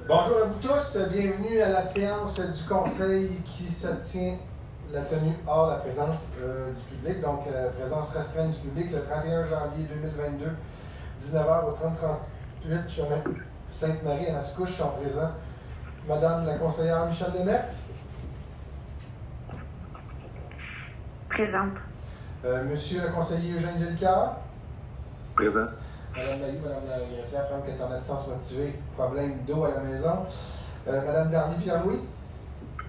Bonjour à vous tous, bienvenue à la séance du Conseil qui se tient la tenue hors la présence du public, donc présence restreinte du public le 31 janvier 2022, 19h au 3038 chemin Sainte-Marie à Mascouche sont présents Madame la conseillère Michèle Demers. Présente. Monsieur le conseiller Eugène Gélicard. Présent. Madame Mailly, Madame la greffière, apprendre qu'elle est en absence motivée, problème d'eau à la maison. Madame Darly Pierre-Louis.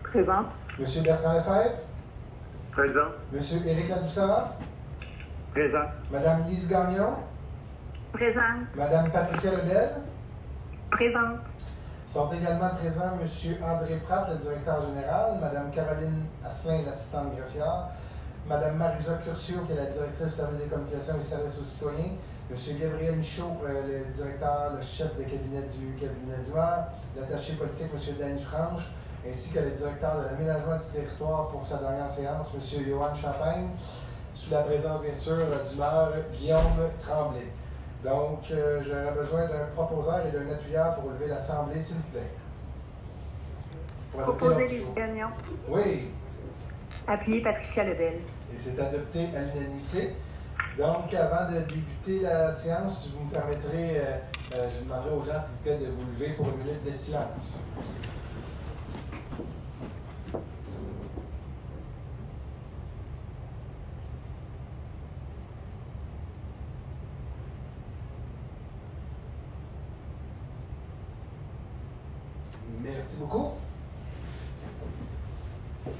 Présente. Monsieur Bertrand Lefebvre. Présent. Monsieur Éric Ladouceur. Présent. Madame Lise Gagnon. Présente. Madame Patricia Lebel. Présente. Sont également présents Monsieur André Pratt, le directeur général, Madame Caroline Asselin, l'assistante greffière, Madame Marisa Curcio, qui est la directrice du service des communications et services aux citoyens, Monsieur Gabriel Michaud, le directeur, le chef de cabinet du maire, l'attaché politique, Monsieur Danny Franche, ainsi que le directeur de l'aménagement du territoire pour sa dernière séance, Monsieur Johan Champagne, sous la présence, bien sûr, du maire Guillaume Tremblay. Donc, j'aurais besoin d'un proposeur et d'un appuyeur pour lever l'Assemblée, s'il vous plaît. Proposer les gagnants. Oui. Appuyer Patricia Lebel. Et c'est adopté à l'unanimité. Donc, avant de débuter la séance, si vous me permettrez, je demanderai aux gens, s'il vous plaît, de vous lever pour une minute de silence. Merci beaucoup.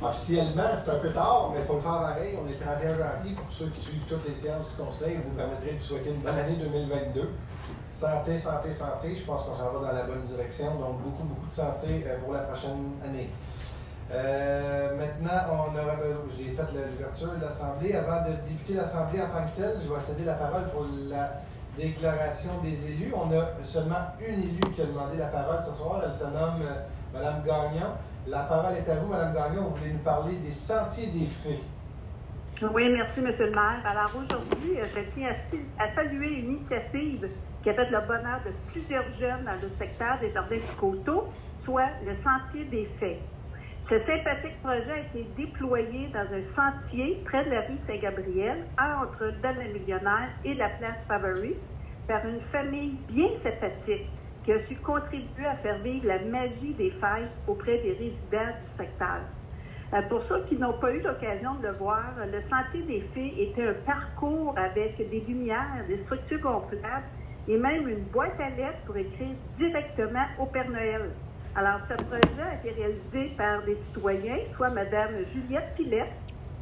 Officiellement, c'est un peu tard, mais il faut le faire pareil. On est 31 janvier. Pour ceux qui suivent toutes les séances du Conseil, vous me permettrez de vous souhaiter une bonne année 2022. Santé, santé, santé. Je pense qu'on s'en va dans la bonne direction. Donc, beaucoup de santé pour la prochaine année. Maintenant, j'ai fait l'ouverture de l'Assemblée. Avant de débuter l'Assemblée en tant que telle, je vais céder la parole pour la déclaration des élus. On a seulement une élue qui a demandé la parole ce soir. Elle se nomme Mme Gagnon. La parole est à vous, Mme Gagnon. Vous voulez nous parler des Sentiers des Fées. Oui, merci, M. le maire. Alors aujourd'hui, je tiens à saluer une initiative qui a fait le bonheur de plusieurs jeunes dans le secteur des Jardins du Coteau, soit le Sentier des Fées. Ce sympathique projet a été déployé dans un sentier près de la rue Saint-Gabriel, entre Donne-le-Millionnaire et la place Favori, par une famille bien sympathique qui a su contribuer à faire vivre la magie des fêtes auprès des résidents du secteur. Pour ceux qui n'ont pas eu l'occasion de le voir, le Sentier des Fées était un parcours avec des lumières, des structures gonflables et même une boîte à lettres pour écrire directement au Père Noël. Alors, ce projet a été réalisé par des citoyens, soit Mme Juliette Pilette,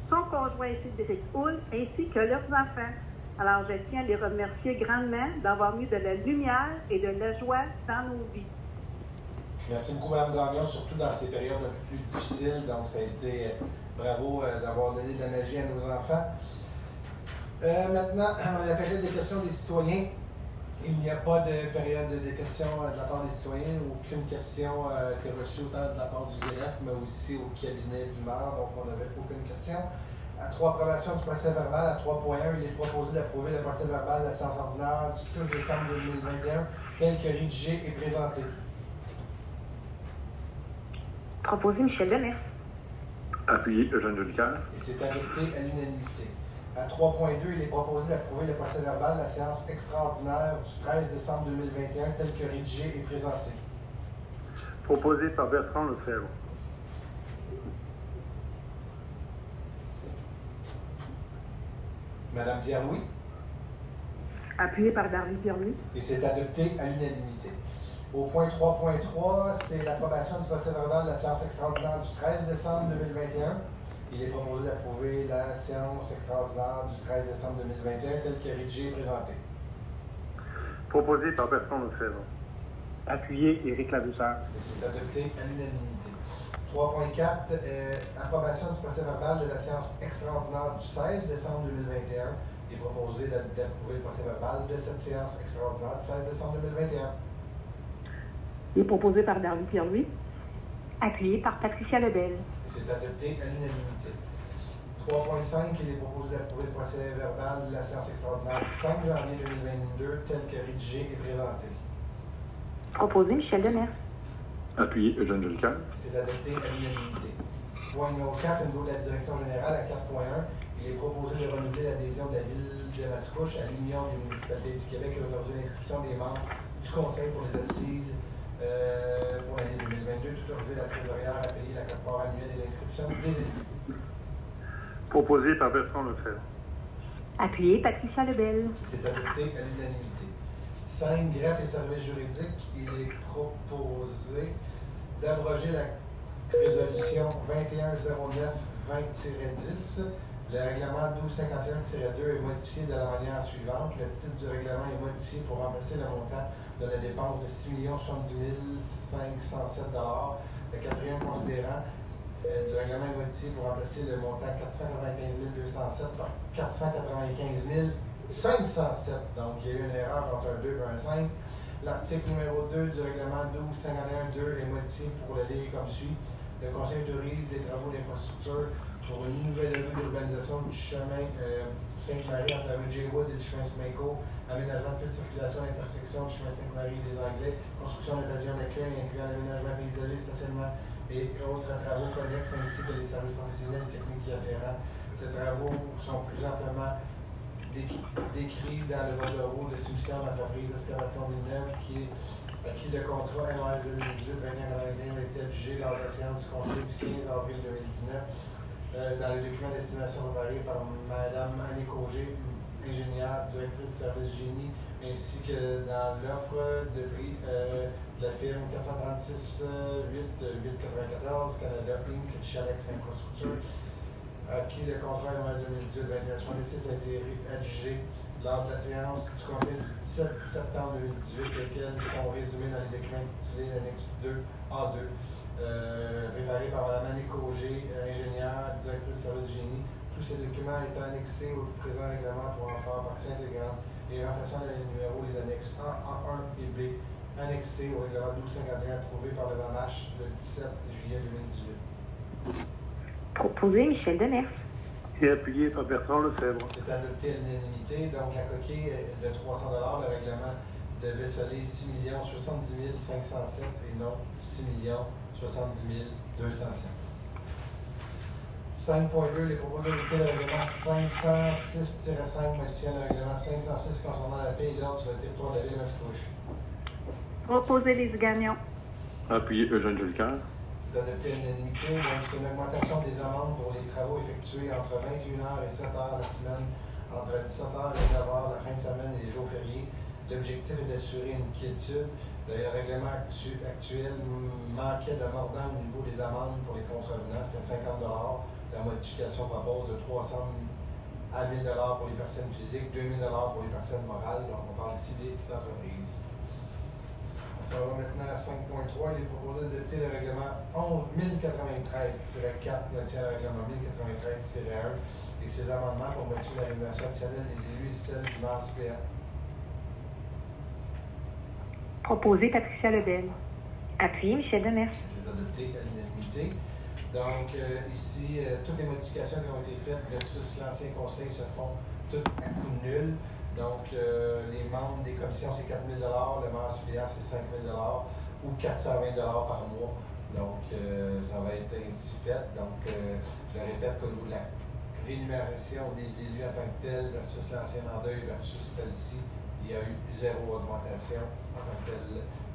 son conjoint Cédric Houle, ainsi que leurs enfants. Alors, je tiens à les remercier grandement d'avoir mis de la lumière et de la joie dans nos vies. Merci beaucoup, Mme Gagnon, surtout dans ces périodes un peu plus difficiles. Donc, ça a été bravo d'avoir donné de la magie à nos enfants. Maintenant, la période des questions des citoyens. Il n'y a pas de période de questions de la part des citoyens. Aucune question a été reçue autant de la part du greffe, mais aussi au cabinet du maire. Donc, on n'avait aucune question. À 3, approbation du procès verbal. À 3.1, il est proposé d'approuver le procès verbal de la séance ordinaire du 6 décembre 2021, tel que rédigé et présenté. Proposé Michèle Demers. Appuyé Eugène Gélicard. Et c'est adopté à l'unanimité. À 3.2, il est proposé d'approuver le procès verbal de la séance extraordinaire du 13 décembre 2021, tel que rédigé et présenté. Proposé par Bertrand Lefebvre. Madame Pierre-Louis. Appuyé par Darly Pierre-Louis. Et c'est adopté à l'unanimité. Au point 3.3, c'est l'approbation du procès verbal de la séance extraordinaire du 13 décembre 2021. Il est proposé d'approuver la séance extraordinaire du 13 décembre 2021, telle que rédigée et présentée. Proposé par Bertrand Lefebvre. Appuyé Éric Ladouceur. Et c'est adopté à l'unanimité. 3.4, approbation du procès verbal de la séance extraordinaire du 16 décembre 2021. Il est proposé d'approuver le procès verbal de cette séance extraordinaire du 16 décembre 2021. Il est proposé par Darly Pierre-Louis. Appuyé par Patricia Lebel. Et c'est adopté à l'unanimité. 3.5, il est proposé d'approuver le procès verbal de la séance extraordinaire du 5 janvier 2022, tel que rédigé et présenté. Proposé Michèle Demers. Appuyé Eugène Jolicoeur. C'est adopté à l'unanimité. Point numéro 4, au niveau de la direction générale, à 4.1, il est proposé de renouveler l'adhésion de la ville de Mascouche à l'Union des municipalités du Québec et autoriser l'inscription des membres du Conseil pour les assises pour l'année 2022, autoriser la trésorière à payer la quote-part annuelle et l'inscription des élus. Proposé par Bertrand Lefebvre. Appuyé Patricia Lebel. C'est adopté à l'unanimité. 5, greffe et services juridiques, il est proposé d'abroger la résolution 2109-20-10. Le règlement 1251-2 est modifié de la manière suivante. Le titre du règlement est modifié pour remplacer le montant de la dépense de 6 70 507 $. Le quatrième considérant du règlement est modifié pour remplacer le montant 495 207 par 495 507. Donc, il y a eu une erreur entre un 2 et un 5. L'article numéro 2 du règlement 1251-2 est modifié pour le lire comme suit. Le Conseil autorise les travaux d'infrastructure pour une nouvelle rue d'urbanisation du chemin Sainte-Marie entre la rue J-Wood et le chemin Smeko, aménagement de fil de circulation à l'intersection du chemin Sainte-Marie et des Anglais, construction d'un pavillon d'accueil incluant l'aménagement isolé, stationnement et autres travaux connexes ainsi que les services professionnels et techniques y afférents. Ces travaux sont plus amplement décrits dans le bordereau de soumission d'entreprise d'excavation Villeneuve qui le contrat annuel 2018-21 a été adjugé lors de la séance du Conseil du 15 avril 2019 dans le document d'estimation préparé par Mme Annie Cauger, ingénieure, directrice du service génie, ainsi que dans l'offre de prix de la firme 436 894 Canada Inc. Chalex Infrastructure, à qui le contrat annuel 2018-21 a été adjugé lors de la séance du Conseil du 17 septembre 2018, lesquels sont résumés dans les documents intitulés Annexe 2A2, préparé par Mme Annie Cauger, ingénieure, directrice du service génie. Tous ces documents étant annexés au présent règlement pour en faire partie intégrante et remplaçant les numéros les annexes A, A1 et B, annexés au règlement 1251 approuvé par le VAMH le 17 juillet 2018. Proposé Michel Demers. Et appuyé par Bertrand Lefebvre. C'est adopté à l'unanimité. Donc, la coquille est de 300 $. Le règlement devait soler 6 70 507 et non 6 70 207. 5.2, les proposés d'éviter le règlement 506-5 modifiant le règlement 506 concernant la paix et l'ordre sur le territoire de la ville de Mascouche. Proposé les gagnants. Appuyé Eugène Jolicoeur. D'adopter à l'unanimité. Donc, c'est une augmentation des amendes pour les travaux effectués entre 21h et 7h la semaine, entre 17h et 9h la fin de semaine et les jours fériés. L'objectif est d'assurer une quiétude. Le règlement actuel manquait de mordant au niveau des amendes pour les contrevenants, c'était 50 $. La modification propose de 300 à 1 000 $ pour les personnes physiques, 2 000 $ pour les personnes morales. Donc, on parle ici des entreprises. Ça va maintenant à 5.3. Il est proposé d'adopter le règlement 1093-4 modifiant le règlement 1093-1 et ses amendements pour modifier la rémunération additionnelle des élus et celle du maire suppléant. Proposé Patricia Lebel. Appuyé Michel Demers. C'est adopté à l'unanimité. Donc, ici, toutes les modifications qui ont été faites versus l'ancien conseil se font toutes à coût nul. Donc, les membres des commissions, c'est 4 000 $, le maire suppléant, c'est 5 000 $ ou 420 $ par mois. Donc, ça va être ainsi fait. Donc, je le répète, qu'au niveau de la rémunération des élus en tant que tel versus l'ancien mandat et versus celle-ci, il y a eu 0 augmentation en tant que tel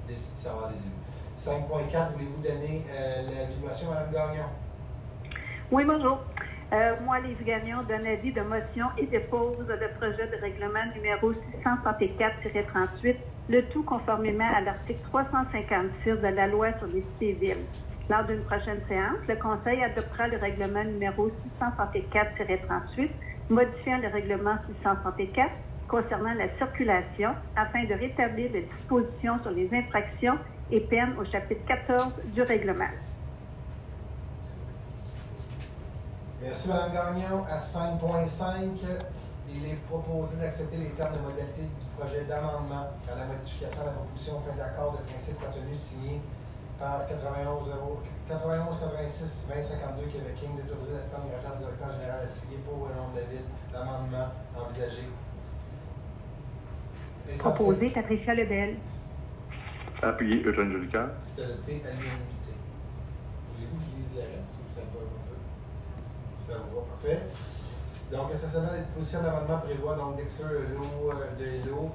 des salaires des élus. 5.4, voulez-vous donner l'information à Mme Gagnon? Oui, bonjour. Moi, Lise Gagnon, donne avis de motion et dépose le projet de règlement numéro 634-38, le tout conformément à l'article 356 de la loi sur les cités-villes. Lors d'une prochaine séance, le Conseil adoptera le règlement numéro 634-38, modifiant le règlement 634 concernant la circulation afin de rétablir les dispositions sur les infractions et peines au chapitre 14 du règlement. Merci, Mme Gagnon. À 5.5, il est proposé d'accepter les termes de modalité du projet d'amendement à la modification de la proposition fin d'accord de principe contenu signé par 91-86-2052 Québec Inc. d'autoriser l'assistant directeur général à signer pour le nom de la ville l'amendement envisagé. Proposé Patricia Lebel. Appuyé Eugène Jolicoeur. C'est adopté à l'unanimité. Voulez-vous que je lise le reste ou ça va un peu? Ça vous va, parfait. Donc, essentiellement, les dispositions d'amendement prévoient donc d'exclure l'eau de l'eau,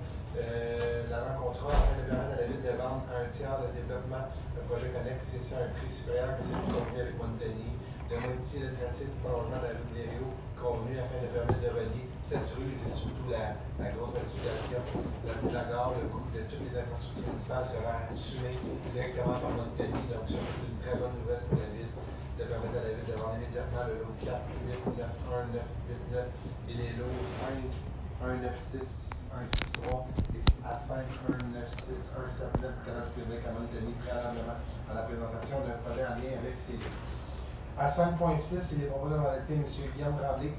l'avant-contrat afin de permettre à la Ville de vendre à un tiers le développement d'un projet connexe et sur un prix supérieur que celui convenu avec Montagny, de modifier le tracé du prolongement de la rue de Lério convenu afin de permettre de relier cette rue et surtout la grosse modification, la rue de la Gare, le coût de toutes les infrastructures municipales sera assumé directement par Montagny. Donc, ça, c'est une très bonne nouvelle pour la Ville, de permettre à la Ville de vendre immédiatement le lot 4, 8, 9, 1, 9, 8, 9 et les lots 5, 1, 9, 6, 1, 6, 3 et à 5, 1, 9, 6, 1, 7, 9 du cadastre public à Montagny préalablement à la présentation d'un projet en lien avec ces lots. À 5.6, il est proposé de modalité M. Guillaume Tremblay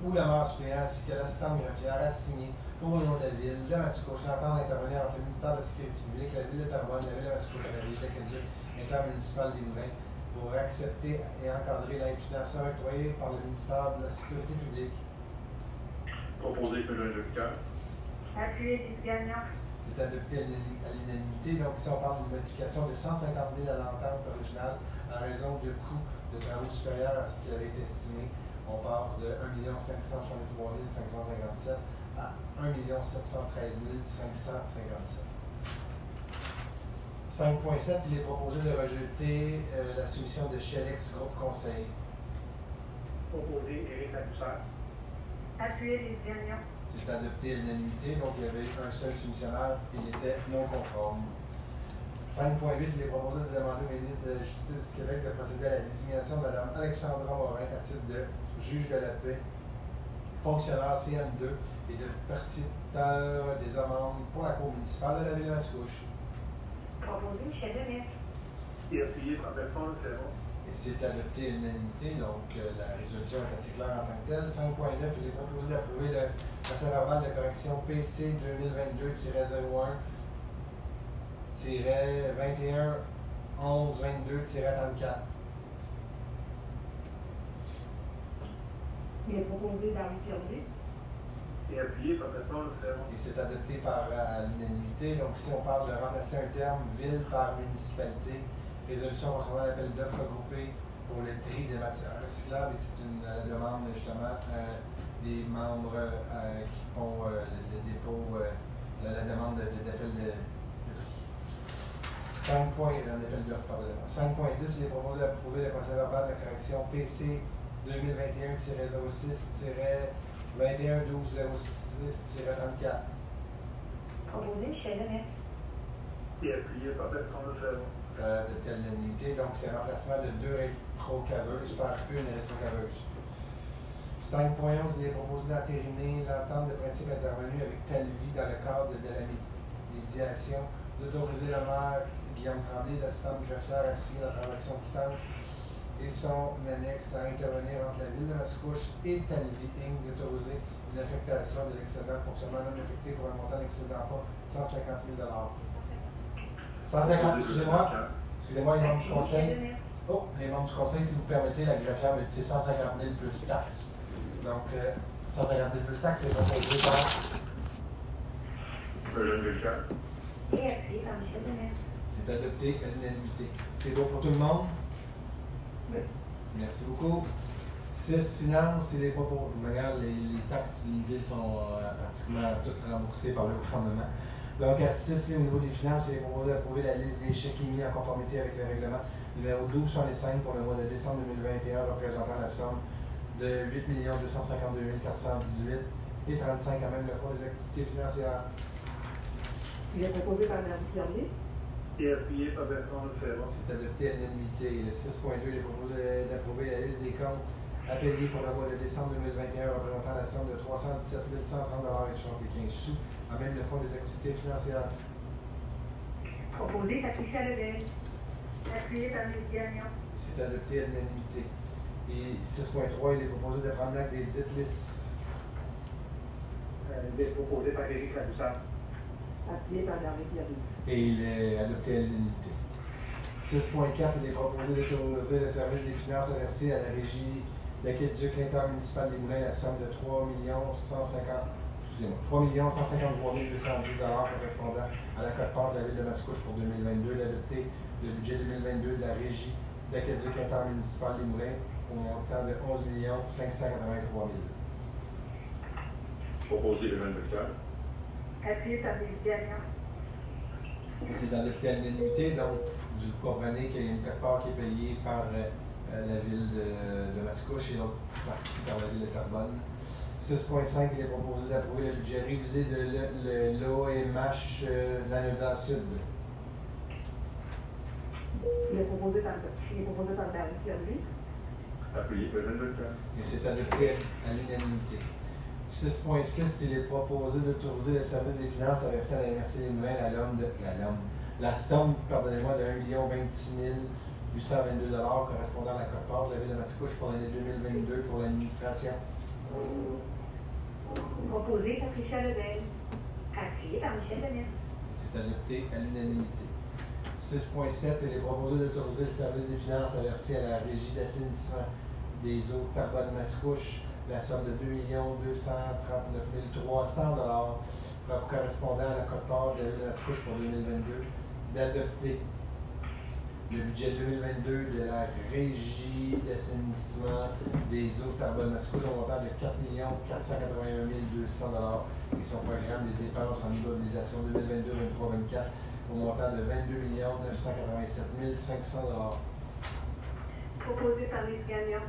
ou le maire suppléant ainsi que l'assistant greffière a signé pour le nom de la Ville de Mascouche l'entente d'intervenir entre le ministère de la Sécurité publique, la Ville de Terrebonne, la Ville de Mascouche et la Ville d'Acadieux intermunicipale des Moulins pour accepter et encadrer l'aide financière octroyée par le ministère de la Sécurité publique. Proposé Eugène Jolicoeur. Appuyé Lise Gagnon. C'est adopté à l'unanimité. Donc, ici, on parle d'une modification de 150 000 à l'entente originale en raison de coûts de travaux supérieurs à ce qui avait été estimé. On passe de 1 563 557 à 1 713 557. 5.7, il est proposé de rejeter la soumission de Chellex Groupe Conseil. Proposé Éric Laboussard. Appuyé Lise Gagnon. C'est adopté à l'unanimité, donc il y avait un seul soumissionnaire, il était non conforme. 5.8, il est proposé de demander au ministre de la Justice du Québec de procéder à la désignation de Mme Alexandra Morin à titre de juge de la paix, fonctionnaire CM2 et de percepteur des amendes pour la Cour municipale de la Ville de Mascouche. Proposé Michel Denis. Et appuyé par Bertrand Lefebvre. Et c'est adopté à l'unanimité, donc la résolution est assez claire en tant que telle. 5.9, il est proposé d'approuver le procès-verbal de correction PC 2022-01 21 11 22 34. Il est proposé David Firmé. Et appuyé par Bertrand Lefebvre. Et c'est adopté par l'unanimité. Donc ici, on parle de remplacer un terme ville par municipalité. Résolution concernant l'appel d'offres regroupé pour le tri des matières recyclables. Et c'est la demande justement des membres qui font le dépôt, la demande d'appel de tri. 5 points, un appel d'offres, pardonnez-moi. 5.10, il est proposé d'approuver le procès-verbal de correction PC 2021-06-21-12-06-34. Proposé Michel Denis. Et appuyé par Bertrand Lefebvre. De telle unité, donc c'est un remplacement de 2 rétrocaveuses par une rétrocaveuse. 5.11, il est proposé d'entériner l'entente de principe intervenue avec Talvi dans le cadre de la médiation, d'autoriser le maire Guillaume Tremblay, l'assistant greffière, à signer la transaction de quittance et son annexe à intervenir entre la Ville de Mascouche et Talvi Inc., d'autoriser une affectation de l'excédent de fonctionnement non affecté pour un montant d'excédent pas 150 000 150, excusez-moi, les membres du conseil. Oh, les membres du conseil, si vous permettez, la greffière me dit c'est 150 000 plus taxes. Donc, 150 000 plus taxes, c'est proposé par Eugène Jolicoeur. Et appuyé par Michel Denis. C'est adopté à l'unanimité. C'est bon pour tout le monde? Oui. Merci beaucoup. 6, finances, c'est les propos. Regarde, les taxes d'une ville sont pratiquement toutes remboursées par le gouvernement. Donc, à 6, au niveau des finances, il est proposé d'approuver la liste des chèques émis en conformité avec le règlement numéro 1265 pour le mois de décembre 2021, représentant la somme de 8 252 418 et 35 à même le fonds des activités financières. Il est proposé par David Firmé. Et appuyé par Bertrand Lefebvre. C'est adopté à l'unanimité. Le 6.2, il est proposé d'approuver la liste des comptes à payer pour le mois de décembre 2021, représentant la somme de 317 130 $ et 75 sous, à même le fonds des activités financières. Proposé Patricia Lebel. Appuyé par Lise Gagnon. C'est adopté à l'unanimité. Et 6.3, il est proposé de prendre l'acte des dites listes. Il est proposé par Éric Laboussard. Appuyé par David Firmé. Et il est adopté à l'unanimité. 6.4, il est proposé d'autoriser le service des finances à verser à la régie d'Acadieux intermunicipale des Moulins la somme de 3 150 excusez-moi, 3 153 210 correspondant à la quote-part de la ville de Mascouche pour 2022, d'adopter le budget 2022 de la régie d'Aqueduc intermunicipal des Moulins au montant de 11 583 000. Proposé le même docteur. Appuyé par les gagnants. C'est d'adopter à l'unanimité, donc vous comprenez qu'il y a une quote-part qui est payée par la ville de Mascouche et l'autre partie par la ville de Terrebonne. 6.5, il est proposé d'approuver le budget révisé de l'OMH de la Naudière Sud. Il est proposé par David Service. Appuyé par le même docteur. Et c'est adopté à l'unanimité. 6.6, il est proposé d'autoriser le service des finances à verser à la MRC des Moulins la somme, pardonnez-moi, de 1 026 822 correspondant à la quote-part de la ville de Mascouche pour l'année 2022 pour l'administration. Proposé Patricia Lebel. Appuyé par Michel Denis. C'est adopté à l'unanimité. 6.7, il est proposé d'autoriser le service des finances à verser à la régie d'assainissement des eaux Terrebonne-Mascouche la somme de 2 239 300 correspondant à la quote-part de la ville de Mascouche pour 2022, d'adopter le budget 2022 de la régie d'assainissement des eaux Terrebonne-Mascouche au montant de 4 481 200 et son programme des dépenses en immobilisation 2022-23-24 au montant de 22 987 500 Proposé par les gagnants.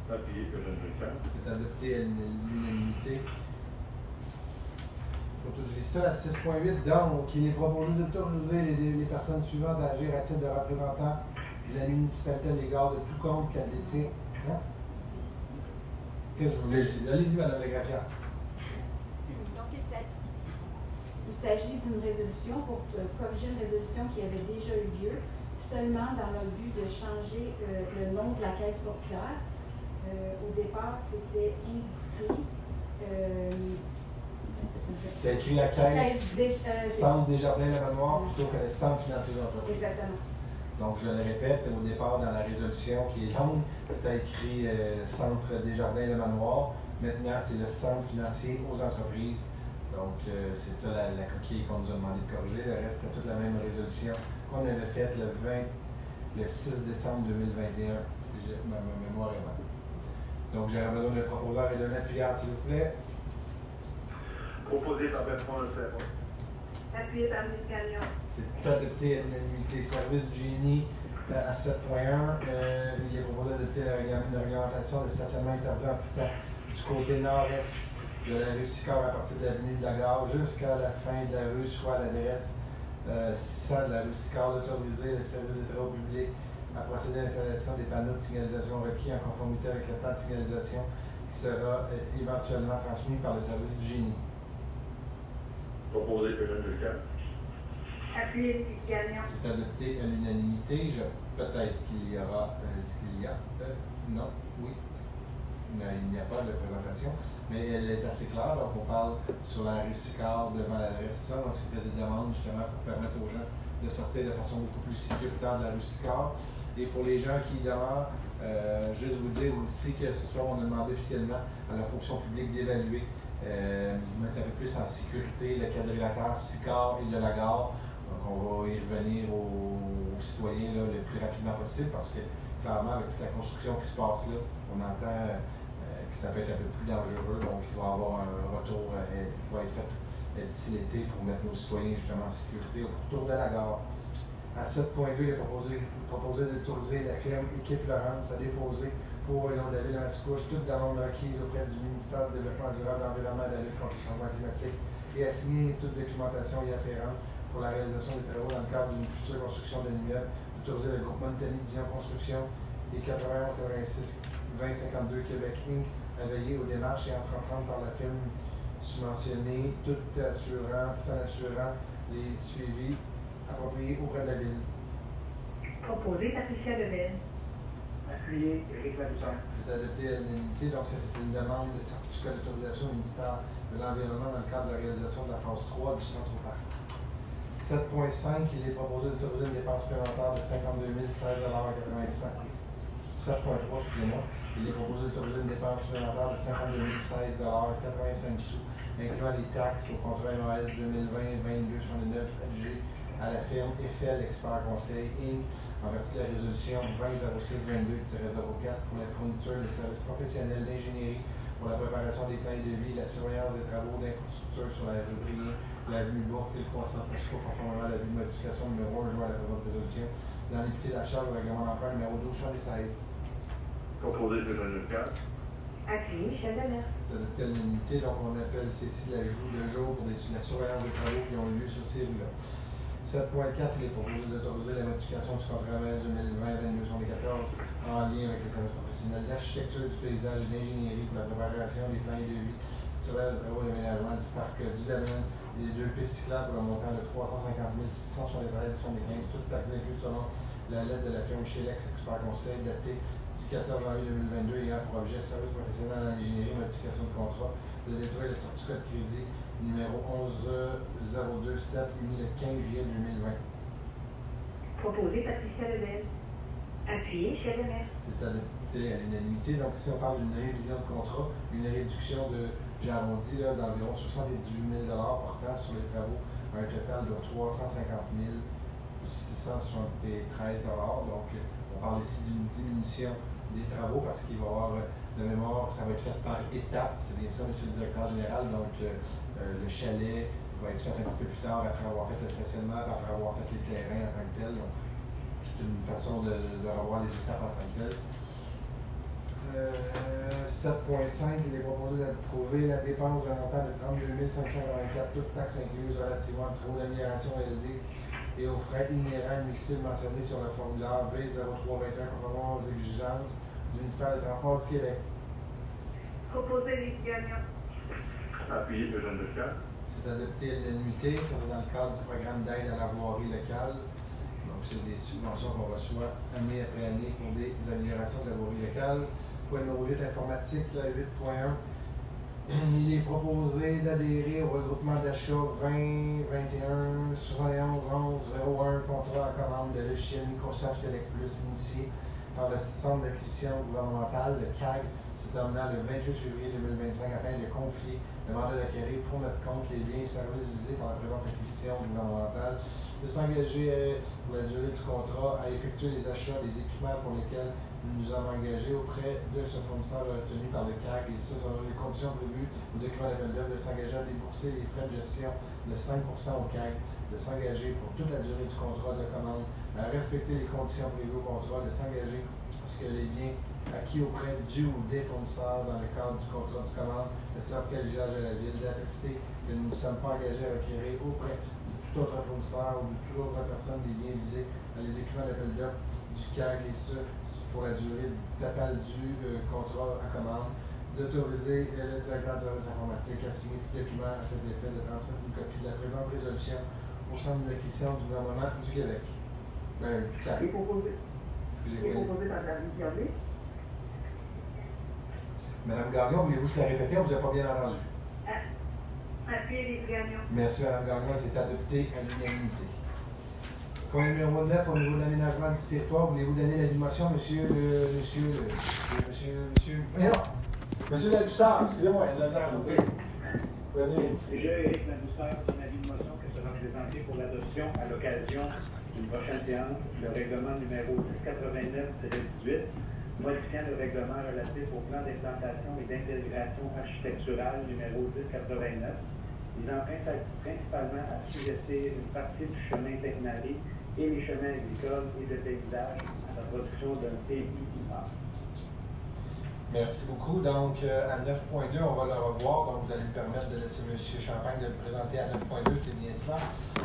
Appuyé par le même docteur. C'est adopté à l'unanimité. Pour tout je dis ça, à 6.8, donc, il est proposé d'autoriser les personnes suivantes à agir à titre de représentants de la municipalité à l'égard de tout compte qu'elle détient. Hein? Qu'est-ce que vous voulez dire? Allez-y, Mme Legraffière. Donc, il s'agit d'une résolution pour corriger une résolution qui avait déjà eu lieu, seulement dans le but de changer le nom de la Caisse populaire. Au départ, c'était indiqué. Tu as écrit la caisse Centre Desjardins-Lavalloire plutôt que le Centre financier de l'entreprise. Exactement. Donc, je le répète, au départ, dans la résolution qui est longue, c'était écrit Centre Desjardins-le-Manoir. Maintenant, c'est le Centre financier aux entreprises. Donc, c'est ça la coquille qu'on nous a demandé de corriger. Le reste, c'était toute la même résolution qu'on avait faite le 6 décembre 2021, si ma mémoire est bonne. Donc, j'aurais besoin d'un proposeur et d'un appuyeur, s'il vous plaît. Proposé par Bertrand Lefebvre. Appuyé par les gagnants. C'est adopté à l'unanimité. Service du génie à 7.1, il est proposé d'adopter une réglementation de stationnement interdit en tout temps du côté nord-est de la rue Sicard à partir de l'avenue de la Gare jusqu'à la fin de la rue, soit à l'adresse 600 de la rue Sicard, d'autoriser le service des travaux publics à procéder à l'installation des panneaux de signalisation requis en conformité avec le plan de signalisation qui sera éventuellement transmis par le service du génie. Proposé par le même docteur. Appuyé les gagnants. C'est adopté à l'unanimité. Peut-être qu'il y aura non, oui. Mais il n'y a pas de présentation, mais elle est assez claire. Donc, on parle sur la rue Sicard devant l'adresse 600. Donc, c'était des demandes justement pour permettre aux gens de sortir de façon beaucoup plus sécuritaire de la rue Sicard. Et pour les gens qui demeurent, juste vous dire aussi que ce soir, on a demandé officiellement à la fonction publique d'évaluer, mettre un peu plus en sécurité le quadrilatère Sicard et de la Gare. Donc, on va y revenir aux citoyens là, le plus rapidement possible parce que, clairement, avec toute la construction qui se passe là, on entend que ça peut être un peu plus dangereux. Donc, il va y avoir un retour qui va être fait d'ici l'été pour mettre nos citoyens justement en sécurité autour de la gare. À 7.2, il est proposé d'autoriser la firme Équipe Laurence à déposer pour le nom de la ville de Mascouche toute demande requise auprès du ministère du Développement durable, de l'Environnement et de la lutte contre le changement climatique et à signer toute documentation y afférente pour la réalisation des travaux dans le cadre d'une future construction d'un immeuble, d'autoriser le groupe Montagny Dion Construction et 91-86 2052 Québec Inc. à veiller aux démarches et à entreprendre par la firme subventionnée, tout en assurant les suivis appropriés auprès de la ville. Proposé Patricia Lebel. Appuyé, Éric Ladouceur. C'est adopté à l'unanimité, donc ça c'est une demande de certificat d'autorisation au ministère de l'Environnement dans le cadre de la réalisation de la phase 3 du centre parc. 7.5, il est proposé d'autoriser une dépense supplémentaire de 52 016,85 7.3, excusez-moi. Il est proposé d'autoriser une dépense supplémentaire de 52 016,85 sous incluant les taxes au contrat MAS 2020-22-69 adjugé à la firme Eiffel Expert Conseil Inc. en vertu de la résolution 200622-04 pour la fourniture de services professionnels d'ingénierie pour la préparation des plans de vie et la surveillance des travaux d'infrastructure sur la rue Brien, l'avenue Bourque et le croissant Tachereau, conformément à la vue de modification numéro 1 joint à la présente résolution, dans l'imputé de la charge du règlement d'emprunt numéro 1276. Proposé de Jean Leclerc. Appuyé, Michel Demers. C'est de telle unité, donc on appelle ceci l'ajout de jour pour la surveillance des travaux qui ont eu lieu sur ces rues-là. 7.4, il est proposé d'autoriser la modification du contrat MAS 2020-22-74 en lien avec les services professionnels d'architecture, du paysage et d'ingénierie pour la préparation des plans de vie, surveillance des travaux d'aménagement du parc du domaine et des 2 pistes cyclables pour un montant de 350 673,75, toutes taxes incluses selon la lettre de la firme Chilex Expert Conseil datée du 14 janvier 2022 ayant pour objet service professionnel en ingénierie, modification de contrat, de détruire le certificat de crédit numéro 11027 émis le 15 juillet 2020. Proposé Patricia Lebel. Appuyé Michel Demers. C'est adopté à l'unanimité. Donc ici on parle d'une révision de contrat, une réduction de, j'ai arrondi là, d'environ 78 000 portant sur les travaux à un total de 350 673 Donc on parle ici d'une diminution des travaux parce qu'il va y avoir de mémoire, ça va être fait par étapes, c'est bien ça, monsieur le directeur général, donc le chalet va être fait un petit peu plus tard après avoir fait le stationnement, après avoir fait les terrains en tant que tel. C'est une façon de revoir les étapes en tant que tel. 7.5, il est proposé d'approuver la dépense d'un montant de 32 524, toutes taxes incluses relativement aux travaux d'amélioration réalisés et aux frais inhérents admissibles mentionnés sur le formulaire V0321 conformément aux exigences du ministère des Transports du Québec. Proposé Lise Gagnon. Appuyé de Jean Leclerc. C'est adopté à l'unanimité. Ça, c'est dans le cadre du programme d'aide à la voirie locale. Donc, c'est des subventions qu'on reçoit année après année pour des améliorations de la voirie locale. Point numéro 8, informatique, 8.1. Il est proposé d'adhérer au regroupement d'achat 20 21 71 11 01 contrat à commande de logiciel Microsoft Select Plus initié par le Centre d'acquisition gouvernementale, le CAG, se terminant le 28 février 2025 afin de confier le mandat d'acquérir pour notre compte les biens et services visés par la présente acquisition gouvernementale, de s'engager pour la durée du contrat à effectuer les achats des équipements pour lesquels nous nous sommes engagés auprès de ce fournisseur retenu par le CAG et ça selon les conditions prévues au document d'appel d'offres, de s'engager à débourser les frais de gestion de 5% au CAG, de s'engager pour toute la durée du contrat de commande à respecter les conditions prévues au contrat, de s'engager à ce que les biens acquis auprès du ou des fournisseurs dans le cadre du contrat de commande ne servent qu'à l'usage de la ville, d'attester que nous ne sommes pas engagés à requérir auprès de tout autre fournisseur ou de toute autre personne des biens visés dans les documents d'appel d'offres du CAG et ce pour la durée totale du contrat à commande, d'autoriser le directeur du service informatique à signer tout document à cet effet, de transmettre une copie de la présente résolution au centre d'acquisition du gouvernement du Québec. Du CAG. Et proposé par David Gagnon. Madame Gagnon, voulez-vous que je la répète? On ne vous a pas bien entendu. Appuyé Lise Gagnon. Merci, Mme Gagnon. C'est adopté à l'unanimité. Point numéro 9, au niveau de l'aménagement du territoire, voulez-vous donner la motion, monsieur Laboussard, excusez-moi, il y a de la sortir. Vas-y. Je, Éric Laboussard, son avis de motion que sera présenté pour l'adoption à l'occasion d'une prochaine séance, le règlement numéro 1089-18, modifiant le règlement relatif au plan d'implantation et d'intégration architecturale numéro 1089, visant principalement à assujettir une partie du chemin Tecnari et les chemins agricoles et de paysage à la production d'un PIA. Merci beaucoup. Donc, à 9.2, on va le revoir. Donc, vous allez me permettre de laisser M. Champagne de le présenter à 9.2, c'est bien cela.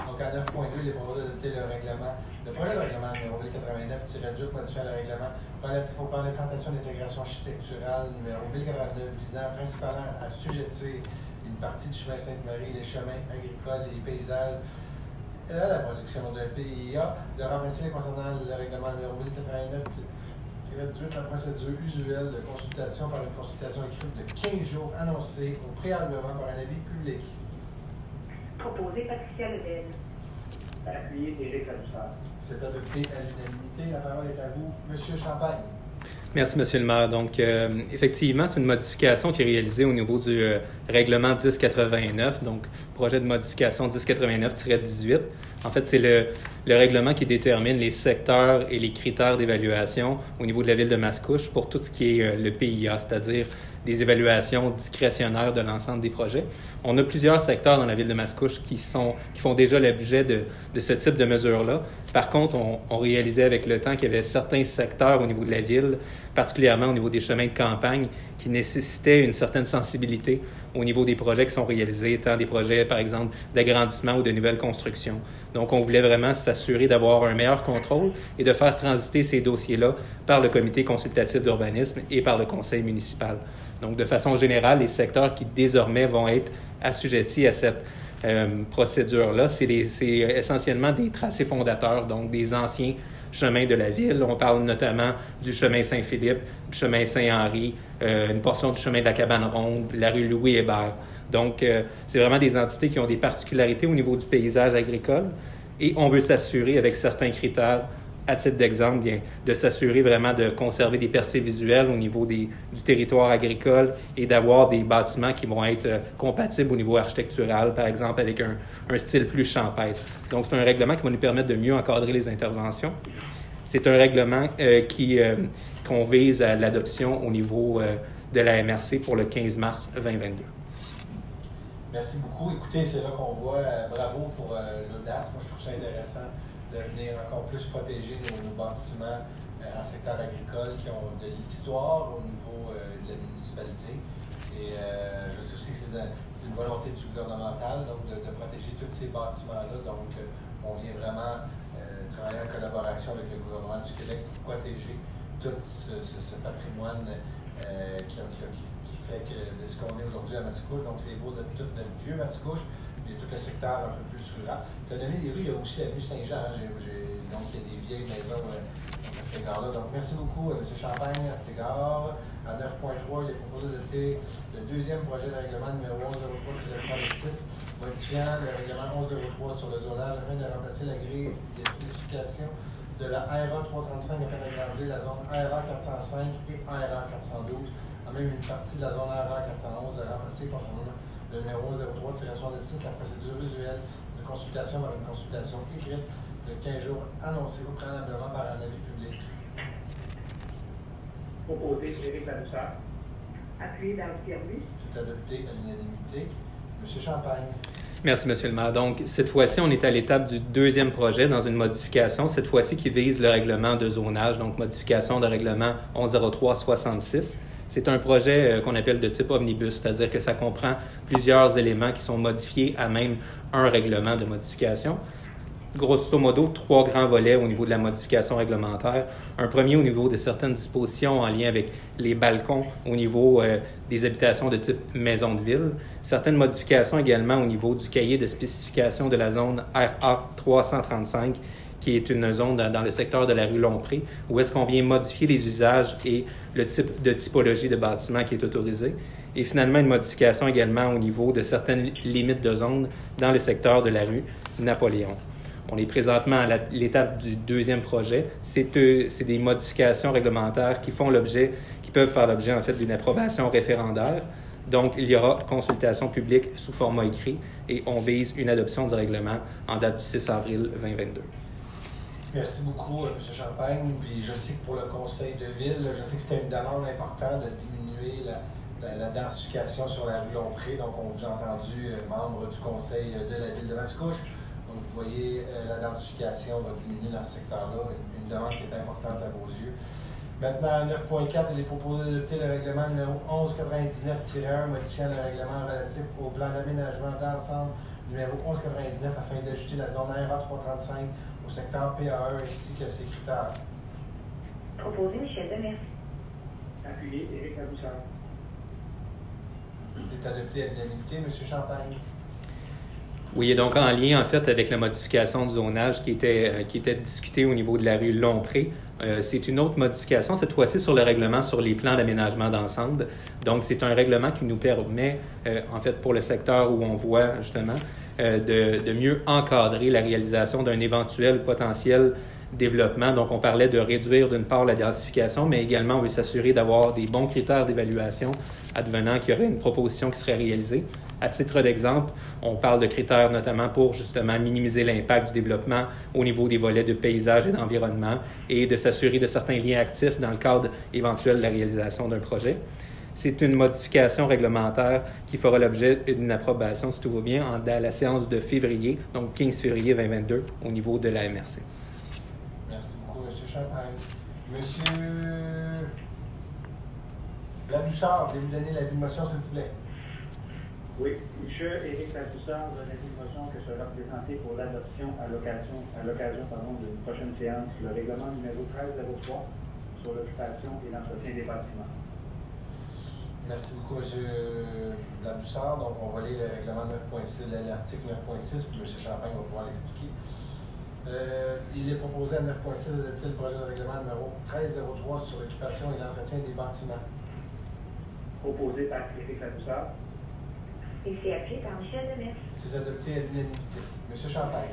Donc, à 9.2, il est proposé d'adopter le projet de règlement numéro 1089-18 modifiant le règlement relatif au plan d'implantation d'intégration architecturale numéro 1089 visant principalement à assujettir une partie du chemin Sainte-Marie, les chemins agricoles et les paysages à la production d'un PIA, de remplacer concernant le règlement numéro 1089-18 la procédure usuelle de consultation par une consultation écrite de 15 jours annoncée au préalablement par un avis public. Proposé Patricia Lebel. Appuyé Éric Laboussard. C'est adopté à l'unanimité. La parole est à vous, M. Champagne. Merci, M. le maire. Donc, effectivement, c'est une modification qui est réalisée au niveau du règlement 1089, donc projet de modification 1089-18. En fait, c'est le règlement qui détermine les secteurs et les critères d'évaluation au niveau de la ville de Mascouche pour tout ce qui est le PIA, c'est-à-dire des évaluations discrétionnaires de l'ensemble des projets. On a plusieurs secteurs dans la ville de Mascouche qui font déjà l'objet de ce type de mesures-là. Par contre, on réalisait avec le temps qu'il y avait certains secteurs au niveau de la ville, particulièrement au niveau des chemins de campagne, qui nécessitaient une certaine sensibilité au niveau des projets qui sont réalisés, tant des projets, par exemple, d'agrandissement ou de nouvelles constructions. Donc, on voulait vraiment s'assurer d'avoir un meilleur contrôle et de faire transiter ces dossiers-là par le comité consultatif d'urbanisme et par le conseil municipal. Donc, de façon générale, les secteurs qui désormais vont être assujettis à cette procédure-là, c'est essentiellement des tracés fondateurs, donc des anciens chemins de la ville. On parle notamment du chemin Saint-Philippe, du chemin Saint-Henri, une portion du chemin de la Cabane Ronde, la rue Louis-Hébert. Donc, c'est vraiment des entités qui ont des particularités au niveau du paysage agricole et on veut s'assurer avec certains critères, à titre d'exemple, bien, de s'assurer vraiment de conserver des percées visuelles au niveau du territoire agricole et d'avoir des bâtiments qui vont être compatibles au niveau architectural, par exemple, avec un style plus champêtre. Donc, c'est un règlement qui va nous permettre de mieux encadrer les interventions. C'est un règlement qu'on vise à l'adoption au niveau de la MRC pour le 15 mars 2022. Merci beaucoup. Écoutez, c'est là qu'on voit, bravo pour l'audace. Moi, je trouve ça intéressant de venir encore plus protéger nos bâtiments en secteur agricole qui ont de l'histoire au niveau de la municipalité. Et je sais aussi que c'est une volonté du gouvernemental donc de protéger tous ces bâtiments-là. Donc, on vient vraiment travailler en collaboration avec le gouvernement du Québec pour protéger tout ce patrimoine qui fait que de ce qu'on est aujourd'hui à Mascouche. Donc, c'est beau de tout notre vieux Mascouche. Il y a tout le secteur un peu plus rural. Tu as nommé des rues, il y a aussi la rue Saint-Jean. Donc, il y a des vieilles maisons à cet égard-là. Donc, merci beaucoup à M. Champagne à cet égard. À 9.3, il est proposé d'adopter le deuxième projet de règlement numéro 1103-106, modifiant le règlement 1103 sur le zonage afin de remplacer la grille de spécification de la ARA 335 afin d'agrandir la zone ARA 405 et ARA 412. En même une partie de la zone ARA 411 de remplacer concernant le numéro 03-66, la procédure usuelle de consultation par une consultation écrite de 15 jours annoncée préalablement par un avis public. Proposé, Éric Ladouceur. Appuyé dans le Pierre-Louis. C'est adopté à l'unanimité. Monsieur Champagne. Merci, M. le maire. Donc, cette fois-ci, on est à l'étape du deuxième projet dans une modification, cette fois-ci qui vise le règlement de zonage, donc modification de règlement 1103-66. C'est un projet qu'on appelle de type omnibus, c'est-à-dire que ça comprend plusieurs éléments qui sont modifiés à même un règlement de modification. Grosso modo, 3 grands volets au niveau de la modification réglementaire. Un premier au niveau de certaines dispositions en lien avec les balcons au niveau des habitations de type maison de ville. Certaines modifications également au niveau du cahier de spécification de la zone RA 335, qui est une zone dans le secteur de la rue Lompré, où est-ce qu'on vient modifier les usages et le type de typologie de bâtiment qui est autorisé. Et finalement, une modification également au niveau de certaines limites de zone dans le secteur de la rue Napoléon. On est présentement à l'étape du deuxième projet. C'est des modifications réglementaires qui peuvent faire l'objet en fait d'une approbation référendaire. Donc, il y aura consultation publique sous format écrit et on vise une adoption du règlement en date du 6 avril 2022. Merci beaucoup, M. Champagne. Puis je sais que pour le conseil de ville, je sais que c'était une demande importante de diminuer la densification sur la rue Lompré. Donc, on vous a entendu, membre du conseil de la ville de Mascouche. Donc, vous voyez, la densification va diminuer dans ce secteur-là, une demande qui est importante à vos yeux. Maintenant, à 9.4, il est proposé d'adopter le règlement numéro 1199-1, modifiant le règlement relatif au plan d'aménagement d'ensemble numéro 1199 afin d'ajouter la zone ARA 335 au secteur PAE ainsi que ses critères. Proposé, Michel Demers. Appuyé, Éric Ladouceur. C'est adopté à l'unanimité. M. Champagne. Oui, et donc en lien, en fait, avec la modification du zonage qui était discutée au niveau de la rue Lompré, c'est une autre modification, cette fois-ci sur le règlement sur les plans d'aménagement d'ensemble. Donc, c'est un règlement qui nous permet, en fait, pour le secteur où on voit, justement, de mieux encadrer la réalisation d'un éventuel potentiel développement. Donc, on parlait de réduire d'une part la densification, mais également on veut s'assurer d'avoir des bons critères d'évaluation advenant qu'il y aurait une proposition qui serait réalisée. À titre d'exemple, on parle de critères notamment pour justement minimiser l'impact du développement au niveau des volets de paysage et d'environnement et de s'assurer de certains liens actifs dans le cadre éventuel de la réalisation d'un projet. C'est une modification réglementaire qui fera l'objet d'une approbation, si tout va bien, à la séance de février, donc 15 février 2022, au niveau de la MRC. Merci beaucoup, M. Champagne. M. Ladouceur, voulez-vous donner l'avis de motion, s'il vous plaît? Oui, M. Éric Ladouceur donne l'avis de motion que sera présenté pour l'adoption à l'occasion d'une prochaine séance le règlement numéro 1303 sur l'occupation et l'entretien des bâtiments. Merci beaucoup, M. Ladouceur. Donc, on va lire le règlement 9.6, l'article 9.6, puis M. Champagne va pouvoir l'expliquer. Il est proposé à 9.6 d'adopter le projet de règlement numéro 1303 sur l'occupation et l'entretien des bâtiments. Proposé par Éric Ladouceur. Et c'est appuyé par Michel Demers. C'est adopté à l'unanimité. M. Champagne.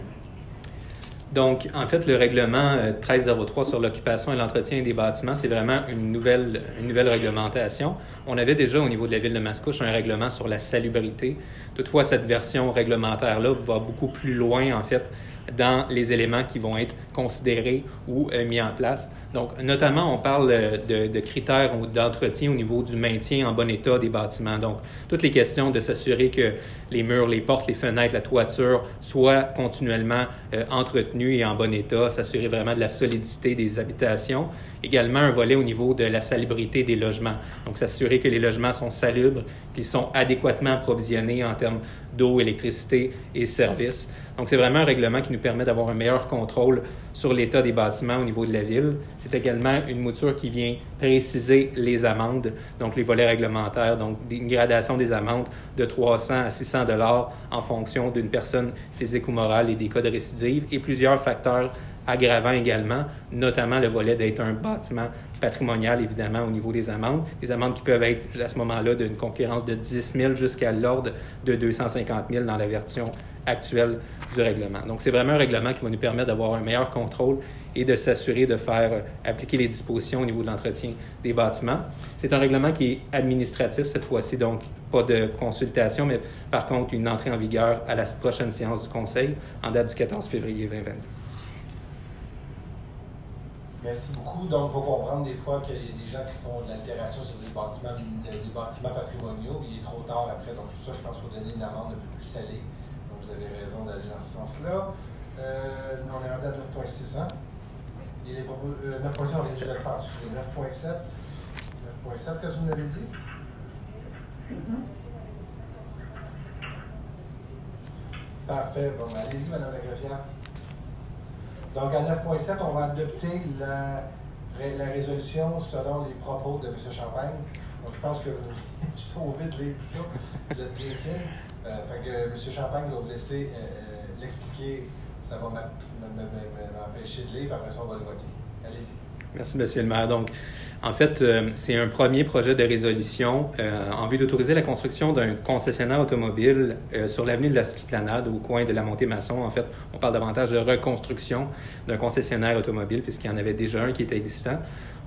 Donc, en fait, le règlement 1303 sur l'occupation et l'entretien des bâtiments, c'est vraiment une nouvelle réglementation. On avait déjà au niveau de la ville de Mascouche un règlement sur la salubrité. Toutefois, cette version réglementaire-là va beaucoup plus loin, en fait, dans les éléments qui vont être considérés ou mis en place. Donc, notamment, on parle de critères d'entretien au niveau du maintien en bon état des bâtiments. Donc, toutes les questions de s'assurer que les murs, les portes, les fenêtres, la toiture soient continuellement entretenus et en bon état, s'assurer vraiment de la solidité des habitations. Également, un volet au niveau de la salubrité des logements. Donc, s'assurer que les logements sont salubres, qu'ils sont adéquatement approvisionnés en termes d'eau, électricité et services. Donc, c'est vraiment un règlement qui nous permet d'avoir un meilleur contrôle sur l'état des bâtiments au niveau de la ville. C'est également une mouture qui vient préciser les amendes, donc les volets réglementaires, donc une gradation des amendes de 300 à 600 $ en fonction d'une personne physique ou morale et des cas de récidive, et plusieurs facteurs aggravants également, notamment le volet d'être un bâtiment patrimonial, évidemment, au niveau des amendes. Les amendes qui peuvent être, à ce moment-là, d'une concurrence de 10 000 jusqu'à l'ordre de 250 000 dans la version actuelle du règlement. Donc, c'est vraiment un règlement qui va nous permettre d'avoir un meilleur contrôle et de s'assurer de faire appliquer les dispositions au niveau de l'entretien des bâtiments. C'est un règlement qui est administratif cette fois-ci, donc pas de consultation, mais par contre une entrée en vigueur à la prochaine séance du Conseil en date du 14 février 2022. Merci beaucoup. Donc, il faut comprendre des fois qu'il y a des gens qui font de l'altération sur des bâtiments patrimoniaux, il est trop tard après. Donc, tout ça, je pense qu'il faut donner une amende un peu plus salée. Donc, vous avez raison d'aller dans ce sens-là. On est rendu à 9.6, hein? Il est proposé, 9.6, on vient déjà le faire, excusez, 9.7. 9.7, qu'est-ce que vous nous avez dit? Parfait. Bon, allez-y, Mme la greffière. Donc, à 9.7, on va adopter la résolution selon les propos de M. Champagne. Donc, je pense que vous sauvez de lire tout ça. Vous êtes bien fin. Fait que M. Champagne, je vais vous laisser l'expliquer. Ça va m'empêcher de lire, après ça, on va le voter. Allez-y. Merci, M. le maire. Donc, en fait, c'est un premier projet de résolution en vue d'autoriser la construction d'un concessionnaire automobile sur l'avenue de la Cycloplanade, au coin de la Montée-Maçon. En fait, on parle davantage de reconstruction d'un concessionnaire automobile, puisqu'il y en avait déjà un qui était existant.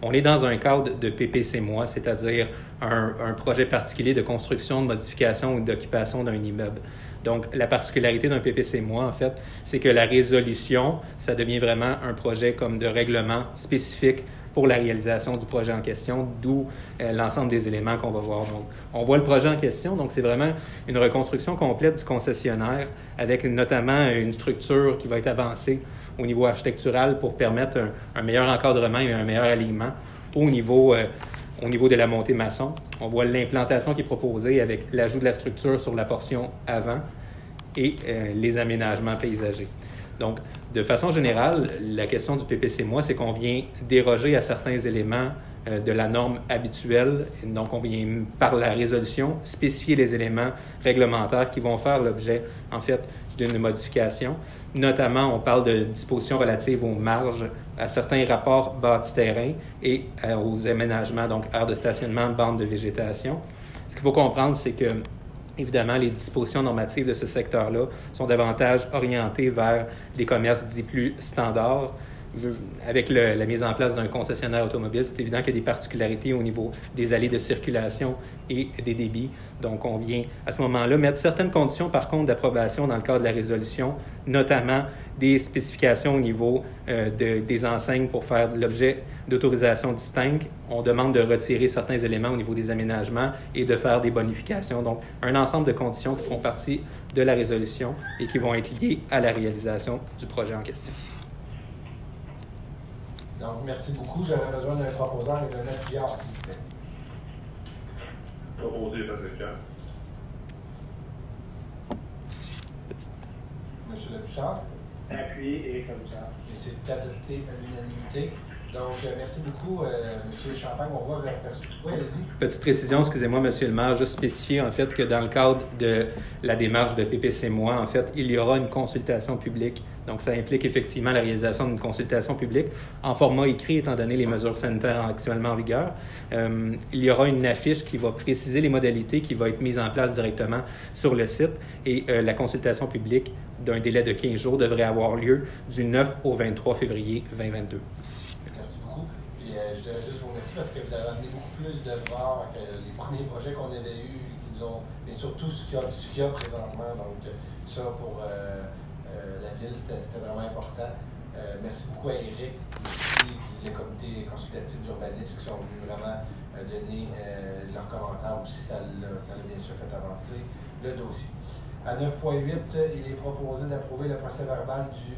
On est dans un cadre de PPC-MOI, c'est-à-dire un projet particulier de construction, de modification ou d'occupation d'un immeuble. Donc, la particularité d'un PPC-MOI, en fait, c'est que la résolution, ça devient vraiment un projet comme de règlement spécifique pour la réalisation du projet en question, d'où l'ensemble des éléments qu'on va voir. Donc, on voit le projet en question, donc c'est vraiment une reconstruction complète du concessionnaire avec notamment une structure qui va être avancée au niveau architectural pour permettre un meilleur encadrement et un meilleur alignement au niveau de la montée maçon. On voit l'implantation qui est proposée avec l'ajout de la structure sur la portion avant et les aménagements paysagers. Donc, de façon générale, la question du PPC-MOI, c'est qu'on vient déroger à certains éléments de la norme habituelle. Donc, on vient, par la résolution, spécifier les éléments réglementaires qui vont faire l'objet, en fait, d'une modification. Notamment, on parle de dispositions relatives aux marges, à certains rapports bâti-terrain et aux aménagements, donc aires de stationnement, bandes de végétation. Ce qu'il faut comprendre, c'est que évidemment, les dispositions normatives de ce secteur-là sont davantage orientées vers des commerces dits plus standards, avec la mise en place d'un concessionnaire automobile, c'est évident qu'il y a des particularités au niveau des allées de circulation et des débits. Donc, on vient à ce moment-là mettre certaines conditions, par contre, d'approbation dans le cadre de la résolution, notamment des spécifications au niveau des enseignes pour faire l'objet d'autorisation distincte. On demande de retirer certains éléments au niveau des aménagements et de faire des bonifications. Donc, un ensemble de conditions qui font partie de la résolution et qui vont être liées à la réalisation du projet en question. Donc, merci beaucoup. J'avais besoin d'un proposant et d'un appuyeur, s'il vous plaît. Proposé, Patrick Carr. Monsieur Labouchard. Appuyé, Éric Labouchard. Et c'est adopté à l'unanimité. Donc, merci beaucoup, M. Champagne. On voit vers personne. Oui, allez-y. Petite précision, excusez-moi, M. le maire, juste spécifier en fait que dans le cadre de la démarche de PPC-MOI, en fait, il y aura une consultation publique. Donc, ça implique effectivement la réalisation d'une consultation publique en format écrit, étant donné les mesures sanitaires actuellement en vigueur. Il y aura une affiche qui va préciser les modalités qui va être mise en place directement sur le site et la consultation publique d'un délai de 15 jours devrait avoir lieu du 9 au 23 février 2022. Merci beaucoup. Et je dirais juste vous remercier parce que vous avez amené beaucoup plus de voir que les premiers projets qu'on avait eus, mais surtout ce qu'il y a présentement. Donc, ça pour la ville, c'était vraiment important. Merci beaucoup à Éric et le comité consultatif d'urbanisme qui sont venus vraiment donner leurs commentaires aussi. Ça a bien sûr fait avancer le dossier. À 9.8, il est proposé d'approuver le procès-verbal du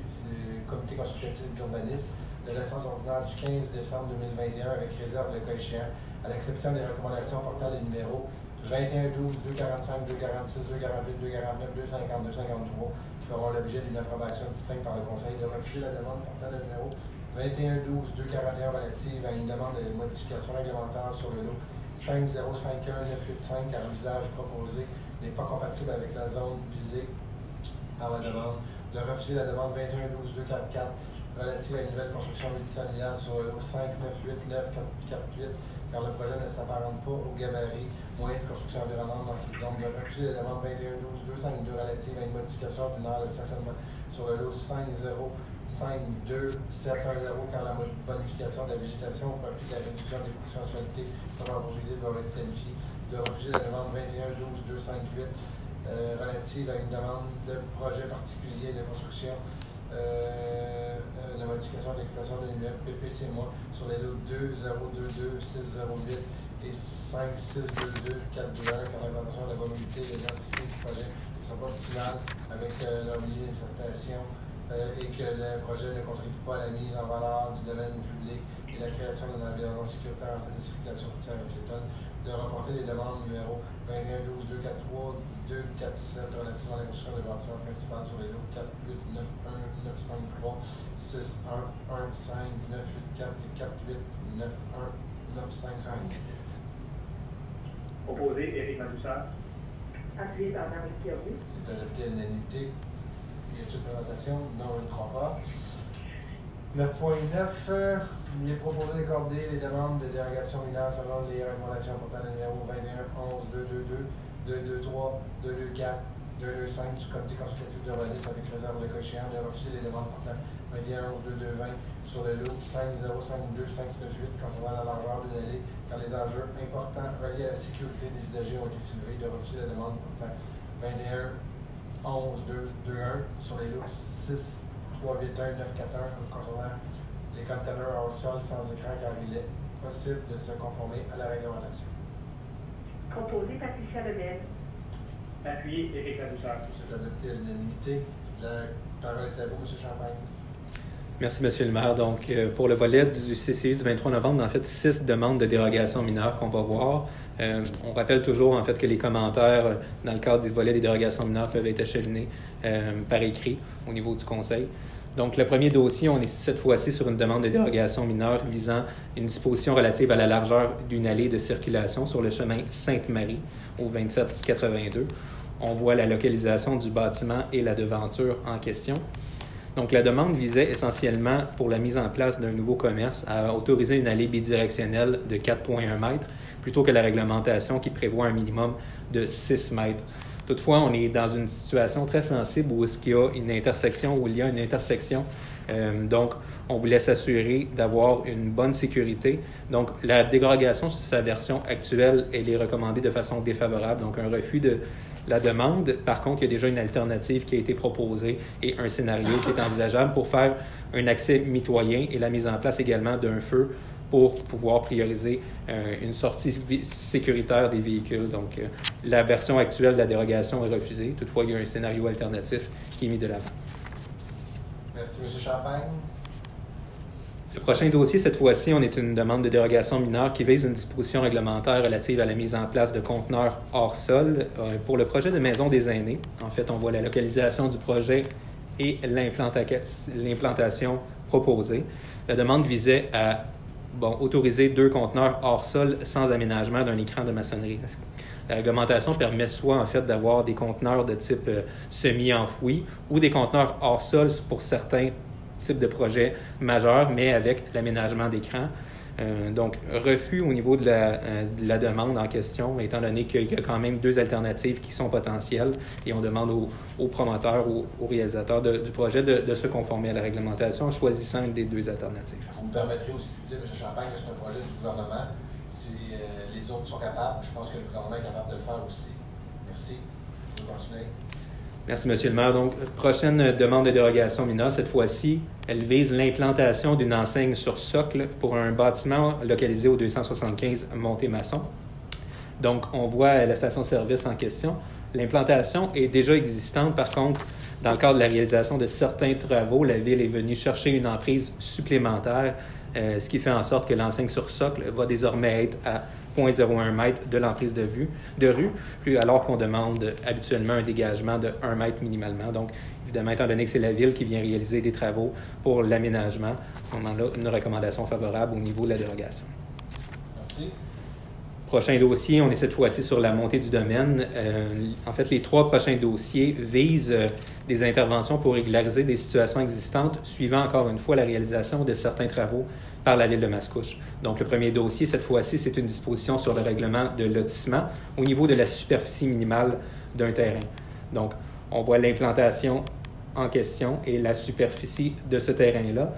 comité consultatif d'urbanisme de la séance ordinaire du 15 décembre 2021 avec réserve le cas échéant, à l'exception des recommandations portant les numéros 21, 12, 245, 246, 248, 249, 250, 253 qui feront l'objet d'une approbation distincte par le Conseil de refuser la demande portant le numéro 21, 12, 241 relative à une demande de modification réglementaire sur le lot 5051985 car l'usage proposé n'est pas compatible avec la zone visée par la demande, de refuser la demande 21-12-244 relative à une nouvelle construction multifamiliale sur le lot 5989448 car le projet ne s'apparente pas au gabarit moyen de construction environnante dans cette zone, de refuser la demande 21-12-252 relative à une modification d'une aire de stationnement sur le lot 5052710 car la bonification de la végétation au profit de la réduction des fonctionnalités favorisées doit être planifiée, de refuser la demande 21-12-258 relative à une demande de projet particulier de construction de modification de l'occupation de l'immeuble PPC-MOI sur les lots 2022-608 et 5622-421 car l'implantation de la mobilité et de l'identité du projet ne sont pas optimales avec leur milieu d'insertion et que le projet ne contribue pas à la mise en valeur du domaine public et la création d'un environnement sécuritaire en termes de circulation routière et piétonne, de reporter les demandes numéro 21-12-243, 247 relativement à la construction de bâtiments principaux sur les lots 4891-953, 6115-984 et 4891-955. Proposé, Éric Labouchard. Appuyé par Marie Pierre-Louis. C'est adopté à l'unanimité. Y a-t-il une présentation? Non, je ne crois pas. 9.9, il est proposé d'accorder les demandes de dérogation mineure selon les recommandations portant le numéro 21-11-222, 223, 224, 225 du comité consultatif d'urbanisme avec réserve de cas échéant de refuser les demandes portant 21-11-2220 sur le lot 5052598 concernant la largeur d'une allée quand les enjeux importants reliés à la sécurité des usagers ont été soulevés, de refuser la demande portant 21-11-221 sur les lots 6 381-941 concernant les conteneurs hors sol sans écran car il est possible de se conformer à la réglementation. Proposé, Patricia Lebel. Appuyé, Éric Labouchard. C'est adopté à l'unanimité. La parole est à vous, M. Champagne. Merci, M. le maire. Donc, pour le volet du CCI du 23 novembre, en fait, 6 demandes de dérogation mineure qu'on va voir. On rappelle toujours, en fait, que les commentaires dans le cadre du volet des dérogations mineures peuvent être acheminés par écrit au niveau du Conseil. Donc, le premier dossier, on est cette fois-ci sur une demande de dérogation mineure visant une disposition relative à la largeur d'une allée de circulation sur le chemin Sainte-Marie au 2782. On voit la localisation du bâtiment et la devanture en question. Donc, la demande visait essentiellement pour la mise en place d'un nouveau commerce à autoriser une allée bidirectionnelle de 4,1 mètres plutôt que la réglementation qui prévoit un minimum de 6 mètres. Toutefois, on est dans une situation très sensible où il y a une intersection Donc, on voulait s'assurer d'avoir une bonne sécurité. Donc, la dérogation sur sa version actuelle, elle est recommandée de façon défavorable, donc un refus de la demande. Par contre, il y a déjà une alternative qui a été proposée et un scénario qui est envisageable pour faire un accès mitoyen et la mise en place également d'un feu pour pouvoir prioriser une sortie sécuritaire des véhicules. Donc, la version actuelle de la dérogation est refusée. Toutefois, il y a un scénario alternatif qui est mis de l'avant. Merci, M. Champagne. Le prochain dossier, cette fois-ci, on est une demande de dérogation mineure qui vise une disposition réglementaire relative à la mise en place de conteneurs hors sol pour le projet de maison des aînés. En fait, on voit la localisation du projet et l'implantation proposée. La demande visait à autoriser 2 conteneurs hors sol sans aménagement d'un écran de maçonnerie. La réglementation permet soit en fait d'avoir des conteneurs de type semi-enfoui ou des conteneurs hors sol pour certains types de projets majeurs, mais avec l'aménagement d'écran. Donc, refus au niveau de la demande en question, étant donné qu'il y a quand même 2 alternatives qui sont potentielles et on demande aux promoteurs, aux réalisateurs du projet de se conformer à la réglementation en choisissant une des 2 alternatives. Vous me permettrez aussi de dire, M. Champagne, que c'est un projet du gouvernement. Si les autres sont capables, je pense que le gouvernement est capable de le faire aussi. Merci. Vous pouvez continuer. Merci, M. le maire. Donc, prochaine demande de dérogation mineure, cette fois-ci, elle vise l'implantation d'une enseigne sur socle pour un bâtiment localisé au 275 Montée-Maçon. Donc, on voit la station-service en question. L'implantation est déjà existante. Par contre, dans le cadre de la réalisation de certains travaux, la Ville est venue chercher une emprise supplémentaire, ce qui fait en sorte que l'enseigne sur socle va désormais être à 0,01 m de l'emprise de rue, alors qu'on demande habituellement un dégagement de 1 m minimalement. Donc, évidemment, étant donné que c'est la Ville qui vient réaliser des travaux pour l'aménagement, à ce moment-là, une recommandation favorable au niveau de la dérogation. Merci. Prochain dossier, on est cette fois-ci sur la montée du domaine. En fait, les 3 prochains dossiers visent des interventions pour régulariser des situations existantes, suivant encore une fois la réalisation de certains travaux par la Ville de Mascouche. Donc, le premier dossier, cette fois-ci, c'est une disposition sur le règlement de lotissement au niveau de la superficie minimale d'un terrain. Donc, on voit l'implantation en question et la superficie de ce terrain-là,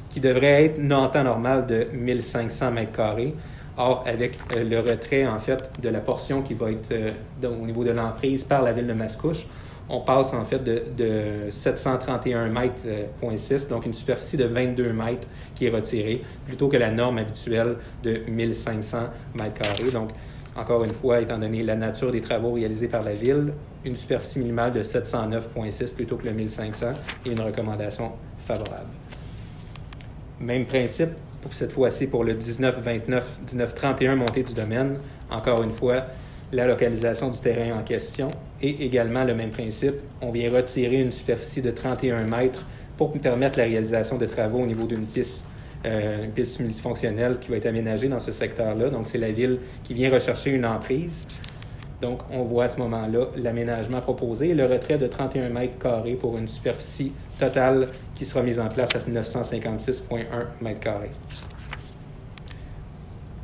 qui devrait être en temps normal de 1500 m². Or, avec le retrait, en fait, de la portion qui va être au niveau de l'emprise par la Ville de Mascouche, on passe, en fait, de 731 m,6, donc une superficie de 22 mètres qui est retirée, plutôt que la norme habituelle de 1500 m². Donc, encore une fois, étant donné la nature des travaux réalisés par la Ville, une superficie minimale de 709,6 plutôt que le 1500 et une recommandation favorable. Même principe, cette fois-ci pour le 19-29-19-31 montée du domaine. Encore une fois, la localisation du terrain en question et également le même principe. On vient retirer une superficie de 31 mètres pour permettre la réalisation de travaux au niveau d'une piste multifonctionnelle qui va être aménagée dans ce secteur-là. Donc, c'est la Ville qui vient rechercher une emprise. Donc, on voit à ce moment-là l'aménagement proposé et le retrait de 31 m² pour une superficie totale qui sera mise en place à 956,1 m².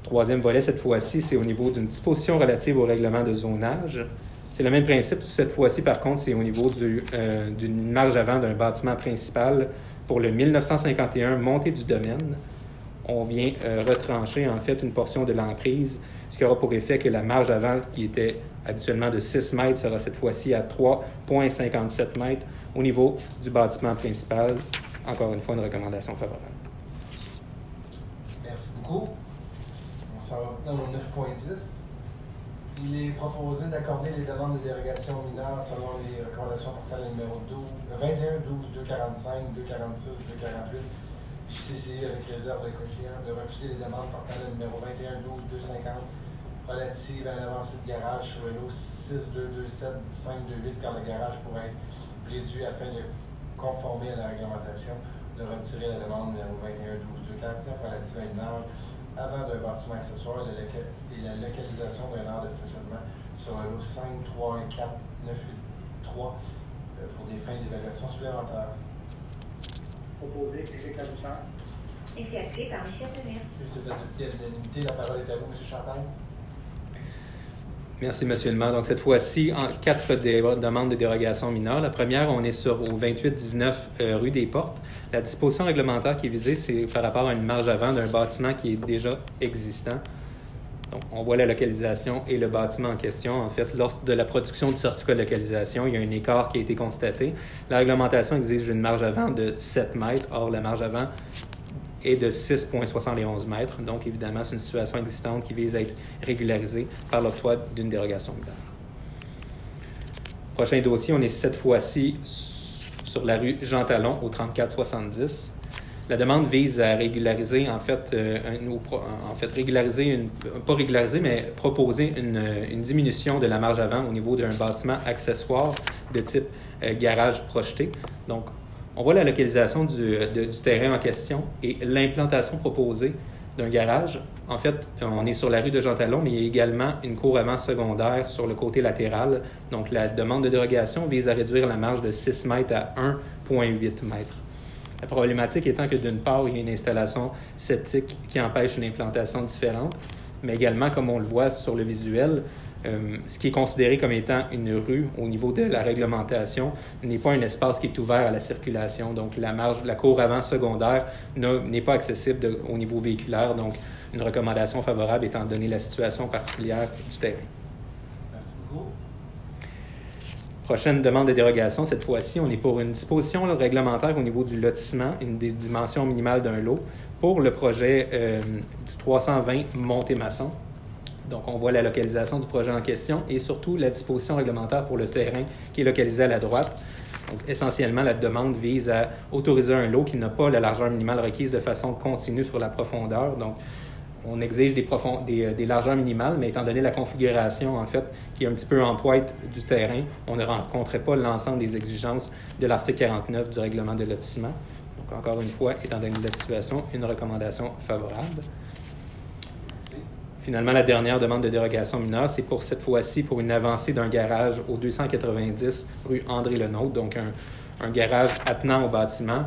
Troisième volet, cette fois-ci, c'est au niveau d'une disposition relative au règlement de zonage. C'est le même principe. Cette fois-ci, par contre, c'est au niveau d'une marge avant d'un bâtiment principal pour le 1951 montée du domaine. On vient retrancher, en fait, une portion de l'emprise, ce qui aura pour effet que la marge avant, qui était habituellement de 6 mètres, sera cette fois-ci à 3,57 mètres au niveau du bâtiment principal. Encore une fois, une recommandation favorable. Merci beaucoup. On s'en va maintenant au 9.10. Il est proposé d'accorder les demandes de dérogation mineure selon les recommandations portales numéro 21, 12, 245, 246, 248 du CCI avec réserve de client de refuser les demandes portales numéro 21, 12, 250 relatives à l'avancée de garage sur le lot 6227 528 car le garage pourrait être réduit afin de conformer à la réglementation, de retirer la demande numéro 21, 12, 249 relative à une heure avant d'un bâtiment accessoire et la localisation d'un aire de stationnement sur le lot 5, 3, 1, 4, 9, 8, 3 pour des fins d'évaluation supplémentaires. Proposé, Éric Laboussard. Et c'est appuyé par Michel Demers. C'est adopté à l'unanimité. La parole est à vous, M. Champagne. Merci, M. le maire. Donc, cette fois-ci, en 4 demandes de dérogation mineure. La première, on est au 2819 rue des Portes. La disposition réglementaire qui est visée, c'est par rapport à une marge avant d'un bâtiment qui est déjà existant. Donc, on voit la localisation et le bâtiment en question. En fait, lors de la production du certificat de localisation, il y a un écart qui a été constaté. La réglementation exige une marge avant de 7 mètres. Or, la marge avant est de 6,71 mètres. Donc, évidemment, c'est une situation existante qui vise à être régularisée par l'octroi d'une dérogation mineure. Prochain dossier, on est cette fois-ci sur la rue Jean Talon au 3470. La demande vise à régulariser, mais proposer une diminution de la marge avant au niveau d'un bâtiment accessoire de type garage projeté. Donc, on voit la localisation du terrain en question et l'implantation proposée d'un garage. En fait, on est sur la rue de Jean Talon, mais il y a également une cour avant secondaire sur le côté latéral. Donc, la demande de dérogation vise à réduire la marge de 6 mètres à 1,8 mètres. La problématique étant que, d'une part, il y a une installation septique qui empêche une implantation différente, mais également, comme on le voit sur le visuel, ce qui est considéré comme étant une rue au niveau de la réglementation n'est pas un espace qui est ouvert à la circulation. Donc, la cour avant secondaire n'est pas accessible au niveau véhiculaire. Donc, une recommandation favorable étant donné la situation particulière du terrain. Merci beaucoup. Prochaine demande de dérogation, cette fois-ci, on est pour une disposition réglementaire au niveau du lotissement, une des dimensions minimales d'un lot, pour le projet du 320 Montémasson. Donc, on voit la localisation du projet en question et surtout la disposition réglementaire pour le terrain qui est localisé à la droite. Donc, essentiellement, la demande vise à autoriser un lot qui n'a pas la largeur minimale requise de façon continue sur la profondeur. Donc, on exige des largeurs minimales, mais étant donné la configuration, en fait, qui est un petit peu en pointe du terrain, on ne rencontrait pas l'ensemble des exigences de l'article 49 du règlement de lotissement. Donc, encore une fois, étant donné la situation, une recommandation favorable. Finalement, la dernière demande de dérogation mineure, c'est pour cette fois-ci pour une avancée d'un garage au 290 rue André-Lenôtre, donc un garage attenant au bâtiment.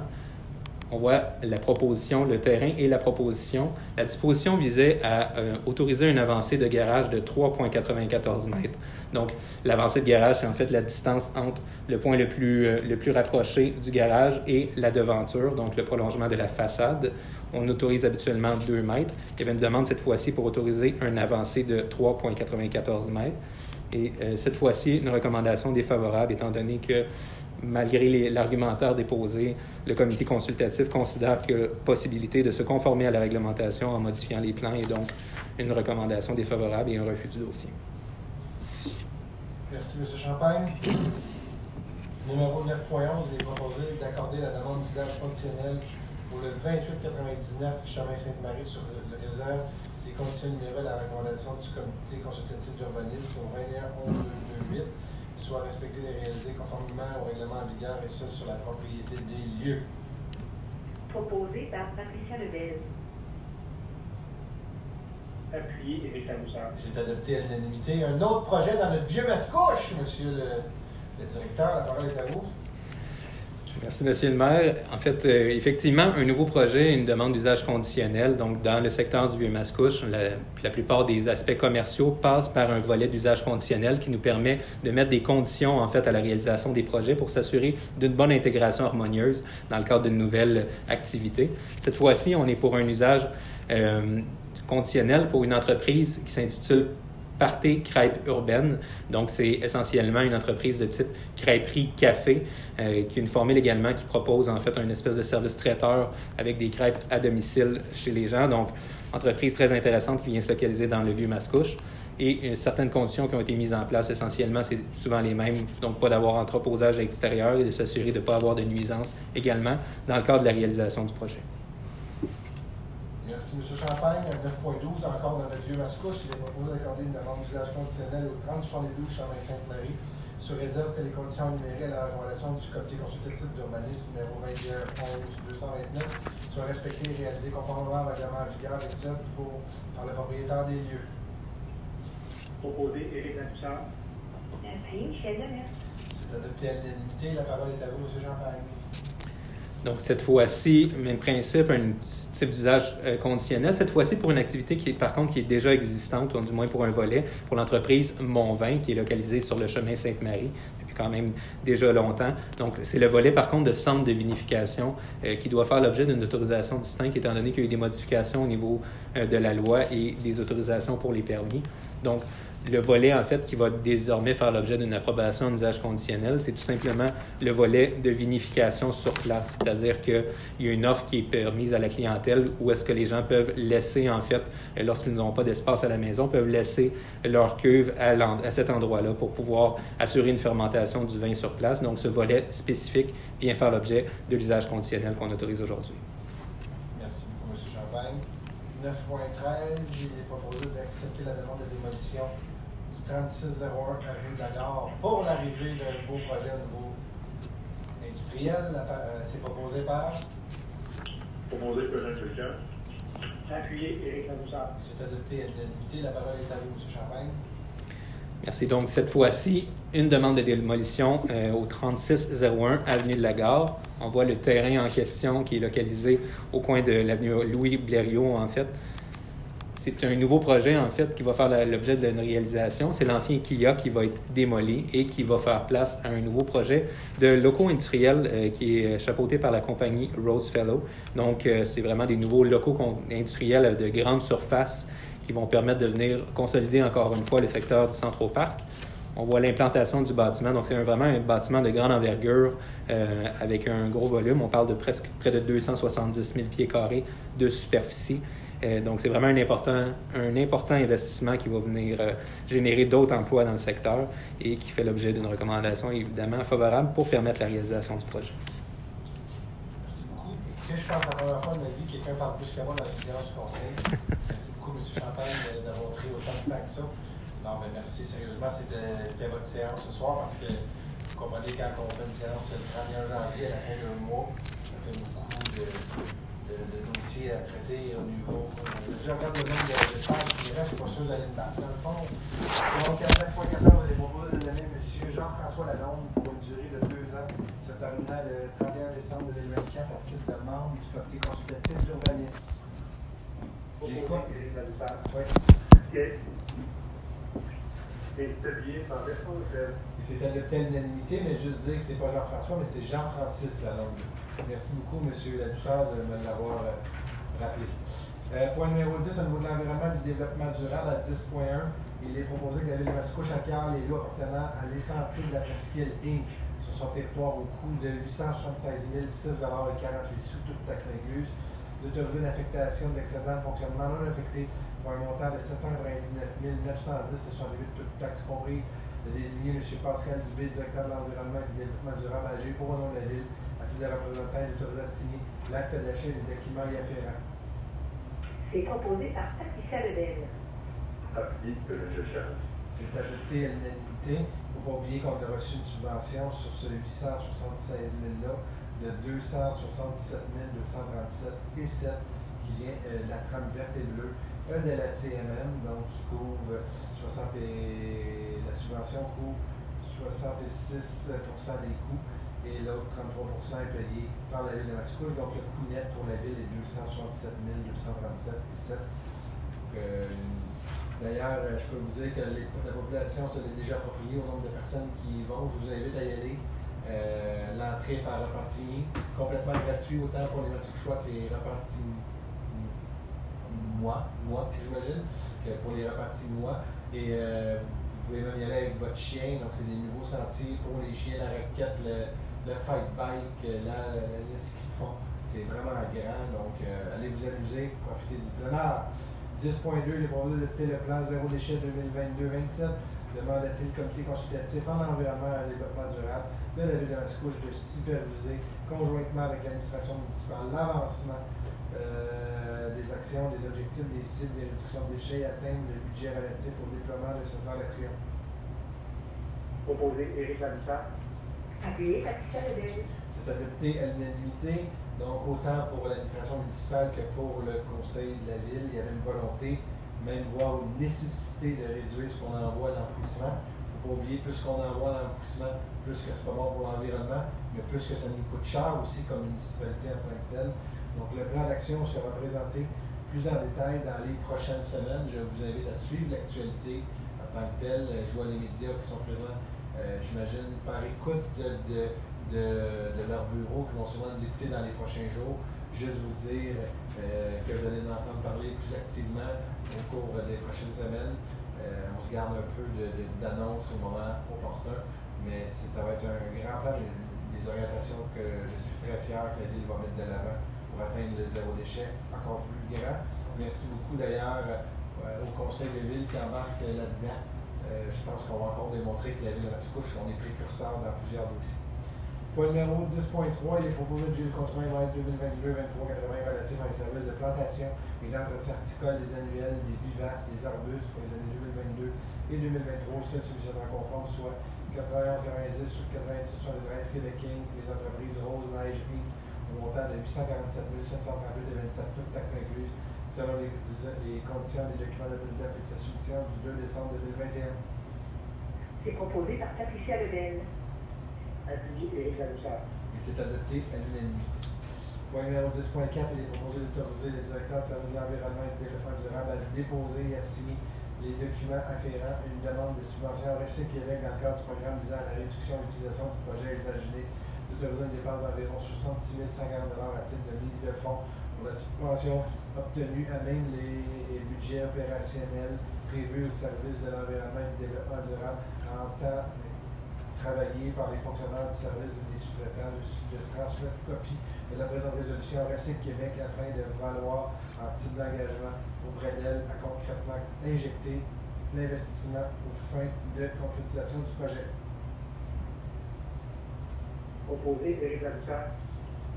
On voit la proposition, le terrain et la proposition. La disposition visait à autoriser une avancée de garage de 3,94 mètres. Donc, l'avancée de garage, c'est en fait la distance entre le point le plus rapproché du garage et la devanture, donc le prolongement de la façade. On autorise habituellement 2 mètres. Il y avait une demande cette fois-ci pour autoriser une avancée de 3,94 mètres. Et cette fois-ci, une recommandation défavorable, étant donné que malgré l'argumentaire déposé, le comité consultatif considère qu'il y a possibilité de se conformer à la réglementation en modifiant les plans et donc une recommandation défavorable et un refus du dossier. Merci, M. Champagne. Numéro 9.11, il est proposé d'accorder la demande d'usage fonctionnel pour le 2899 chemin Sainte-Marie sur le réserve des conditions numérales à la recommandation du comité consultatif d'urbanisme au 21-11-2008 soit respecté et réalisé conformément au règlement en vigueur et ce sur la propriété des lieux. Proposé par Patricia Lebel. Appuyé, Éric Laboussard. C'est adopté à l'unanimité. Un autre projet dans le vieux Mascouche, monsieur le directeur. La parole est à vous. Merci, Monsieur le maire. En fait, effectivement, un nouveau projet, une demande d'usage conditionnel. Donc, dans le secteur du Vieux-Mascouche, la plupart des aspects commerciaux passent par un volet d'usage conditionnel qui nous permet de mettre des conditions, en fait, à la réalisation des projets pour s'assurer d'une bonne intégration harmonieuse dans le cadre d'une nouvelle activité. Cette fois-ci, on est pour un usage conditionnel pour une entreprise qui s'intitule Partez Crêpes Urbaines. Donc, c'est essentiellement une entreprise de type crêperie-café qui a une formule également qui propose en fait une espèce de service traiteur avec des crêpes à domicile chez les gens. Donc, entreprise très intéressante qui vient se localiser dans le Vieux-Mascouche. Et certaines conditions qui ont été mises en place, essentiellement, c'est souvent les mêmes. Donc, pas d'avoir entreposage à l'extérieur et de s'assurer de ne pas avoir de nuisances également dans le cadre de la réalisation du projet. Merci, M. Champagne. 9.12, encore dans le Vieux-Mascouche, il est proposé d'accorder une demande d'usage conditionnel au 3072 chemin Sainte-Marie, sur réserve que les conditions énumérées à la recommandation du comité consultatif d'urbanisme numéro 21-11-229 soient respectées et réalisées conformément au règlement en vigueur et ce par le propriétaire des lieux. Proposé, Éric Laboussard. Appuyé, Michel Lemaitre. C'est adopté à l'unanimité. La parole est à vous, M. Champagne. Donc, cette fois-ci, même principe, un type d'usage conditionnel. Cette fois-ci, pour une activité qui est déjà existante, ou du moins pour un volet, pour l'entreprise Montvin, qui est localisée sur le chemin Sainte-Marie depuis quand même déjà longtemps. Donc, c'est le volet, par contre, de centre de vinification qui doit faire l'objet d'une autorisation distincte, étant donné qu'il y a eu des modifications au niveau de la loi et des autorisations pour les permis. Donc, le volet, en fait, qui va désormais faire l'objet d'une approbation en usage conditionnel, c'est tout simplement le volet de vinification sur place. C'est-à-dire qu'il y a une offre qui est permise à la clientèle où est-ce que les gens peuvent laisser, en fait, lorsqu'ils n'ont pas d'espace à la maison, peuvent laisser leur cuve à cet endroit-là pour pouvoir assurer une fermentation du vin sur place. Donc, ce volet spécifique vient faire l'objet de l'usage conditionnel qu'on autorise aujourd'hui. Merci beaucoup, M. Champagne. 9.13, il est proposé d'accepter la demande de démolition du 3601 avenue de la Gare pour l'arrivée d'un beau projet au niveau industriel. C'est proposé par? Proposé par Eugène Lecal. Appuyé, Éric Ladouceur. C'est adopté à l'unanimité. La parole est à vous, M. Champagne. Merci. Donc, cette fois-ci, une demande de démolition au 3601 avenue de la Gare. On voit le terrain en question qui est localisé au coin de l'avenue Louis-Blériot, en fait. C'est un nouveau projet, en fait, qui va faire l'objet d'une réalisation. C'est l'ancien Kia qui va être démoli et qui va faire place à un nouveau projet de locaux industriels qui est chapeauté par la compagnie Rosefellow. Donc, c'est vraiment des nouveaux locaux industriels de grande surface qui vont permettre de venir consolider encore une fois le secteur du Centro-Parc. On voit l'implantation du bâtiment. Donc, c'est vraiment un bâtiment de grande envergure avec un gros volume. On parle de presque près de 270 000 pieds carrés de superficie. Donc, c'est vraiment un important investissement qui va venir générer d'autres emplois dans le secteur et qui fait l'objet d'une recommandation évidemment favorable pour permettre la réalisation du projet. Merci beaucoup. Écoutez, je pense que c'est la première fois de ma vie que quelqu'un parle plus que moi dans la présidence du conseil. Merci beaucoup, M. Champagne, d'avoir pris autant de temps que ça. Non, mais merci, sérieusement, c'était votre séance ce soir parce que vous comprenez, quand on fait une séance le 31 janvier à la fin d'un mois, ça fait beaucoup de dossiers à traiter au niveau. Je regarde le nombre de pages qui restent, je ne suis pas sûr que vous allez me battre. Dans le fond, donc, à 9.14, vous allez proposer de donner M. Jean-François Lalonde pour une durée de 2 ans, se terminant le 31 décembre 2024 à titre de membre du comité consultatif d'urbanisme. J'ai quoi? Oui. C'est adopté à l'unanimité, mais juste dire que c'est pas Jean-François, mais c'est Jean-Francis Lalonde. Merci beaucoup, M. Ladouceur, de me l'avoir rappelé. Point numéro 10, au niveau de l'environnement et du développement durable, à 10.1, il est proposé que la Ville de Mascouche acquiert les lots appartenant à l'Essentiel de la Presqu'île Inc. sur son territoire au coût de 876 6,48 toutes taxes incluses, d'autoriser une affectation d'excédent de fonctionnement non affecté pour un montant de 799 910,68 toutes taxes comprises, de désigner M. Pascal Dubé, directeur de l'environnement et du développement durable âgé pour au nom de la Ville, à titre de représentant et d'autoriser à signer l'acte d'achat et des documents y afférents. C'est proposé par Patricia Lebel. Appuyé par Eugène Lecal. C'est adopté à l'unanimité. Il ne faut pas oublier qu'on a reçu une subvention sur ce 876 000-là de 267 237 et 7 qui vient de la trame verte et bleue de la CMM, donc qui couvre la subvention couvre 66 des coûts et l'autre 33 est payé par la Ville de Mascouche. Donc le coût net pour la Ville est 267 237 et 7. D'ailleurs, je peux vous dire que la population se l'est déjà appropriée au nombre de personnes qui y vont. Je vous invite à y aller. L'entrée par Repentigny, complètement gratuit, autant pour les Mascouchois que les Repentignois, j'imagine, que pour les Repentignois. Et vous pouvez même y aller avec votre chien. Donc, c'est des nouveaux sentiers pour les chiens, la requête, le fight bike, le ski de fond. C'est vraiment grand. Donc, allez vous amuser, profitez du plein air. 10.2, il est proposé d'adopter le plan zéro déchet 2022-27. Demande à le comité consultatif en environnement et en développement durable de la Ville de Mascouche de superviser conjointement avec l'administration municipale l'avancement des actions, des objectifs, des cibles, des réductions de déchets et atteindre le budget relatif au déploiement de ce plan d'action. Proposé, Éric Ladouceur. Appuyé Patricia Lebel. C'est adopté à l'unanimité. Donc, autant pour l'administration municipale que pour le conseil de la ville, il y avait une volonté, même voire une nécessité de réduire ce qu'on envoie à l'enfouissement. Il ne faut pas oublier, plus qu'on envoie à l'enfouissement, plus que c'est pas bon pour l'environnement. mais plus que ça nous coûte cher aussi comme municipalité en tant que telle. Donc le plan d'action sera présenté plus en détail dans les prochaines semaines. Je vous invite à suivre l'actualité en tant que telle. Je vois les médias qui sont présents, j'imagine, par écoute de leur bureau, qui vont sûrement nous écouter dans les prochains jours. Juste vous dire que vous allez en entendre parler plus activement au cours des prochaines semaines. On se garde un peu d'annonces au moment opportun, mais ça va être un grand plan, des orientations que je suis très fier que la Ville va mettre de l'avant pour atteindre le zéro déchet encore plus grand. Merci beaucoup d'ailleurs au Conseil de Ville qui embarque là-dedans. Je pense qu'on va encore démontrer que la Ville de Mascouche, on est précurseur dans plusieurs dossiers. Point numéro 10.3, il est proposé de gérer le contrat MAS 2022-2380 relatif à un service de plantation et d'entretien horticole des annuels, des vivaces, des arbustes pour les années 2022 et 2023, seul solutionnement conforme, soit 91-90 sur 96-73 Québec Inc., les entreprises Rose Neige Inc., au montant de 847 738 et 27, toutes taxes incluses, selon les conditions des documents de et de sa soumission du 2 décembre 2021. C'est proposé par Patricia Lebel. Appuyé Éric Ladouceur. Il s'est adopté à l'unanimité. Point numéro 10.4, il est proposé d'autoriser le directeur de service de l'environnement et du développement durable à déposer et à signer les documents afférents à une demande de subvention à Recyc Québec dans le cadre du programme visant à la réduction et l'utilisation du projet exaginé d'autoriser une dépense d'environ 66 150 $ à titre de mise de fonds pour la subvention obtenue à même les budgets opérationnels prévus au service de l'environnement et du développement durable en temps travaillé par les fonctionnaires du service et des sous-traitants de transmettre copie de la présente résolution à Recyc Québec afin de valoir en type d'engagement auprès d'elle à concrètement injecter l'investissement aux fins de concrétisation du projet. Proposé Éric Ladouceur.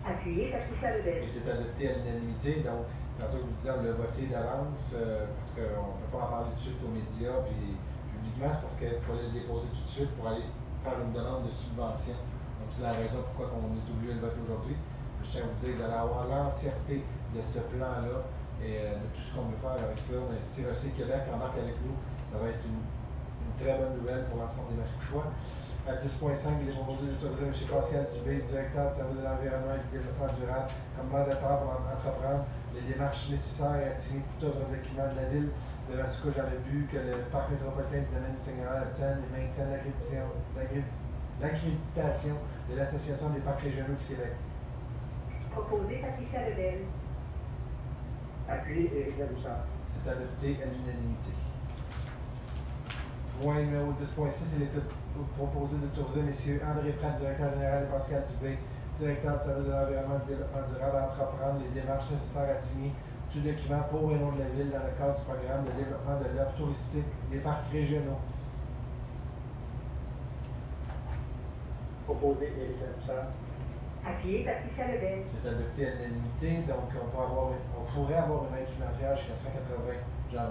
Appuyé Patricia Lebel. Et c'est adopté à l'unanimité, donc tantôt je vous disais on l'a voté d'avance parce qu'on ne peut pas en parler tout de suite aux médias puis publiquement, c'est parce qu'il fallait le déposer tout de suite pour aller faire une demande de subvention. Donc c'est la raison pourquoi on est obligé de le voter aujourd'hui. Je tiens à vous dire d'avoir l'entièreté de ce plan-là et de tout ce qu'on veut faire avec ça. Mais si Recyc Québec embarque avec nous, ça va être une très bonne nouvelle pour l'ensemble des Mascouchois. À 10.5, il est proposé d'autoriser M. Pascal Dubé, directeur du service de l'environnement et du développement durable, comme mandataire pour entreprendre les démarches nécessaires et à signer tout autre document de la Ville de Mascouche dans le but que le Parc métropolitain du domaine sénégal obtienne et maintienne l'accréditation de l'Association des parcs régionaux du Québec. Proposé Patricia Lebel. Appuyé Éric Ladouceur. C'est adopté à l'unanimité. Point numéro 10.6, il est proposé d'autoriser M. André Pratt, directeur général, et Pascal Dubé, directeur du service de l'environnement et du développement durable, à entreprendre les démarches nécessaires à signer tout document pour et nom de la Ville dans le cadre du programme de développement de l'offre touristique des parcs régionaux. Proposé Éric Ladouceur. Appuyé Patricia Lebel. C'est adopté à l'unanimité, donc on pourrait avoir une aide financière jusqu'à 188 000 $.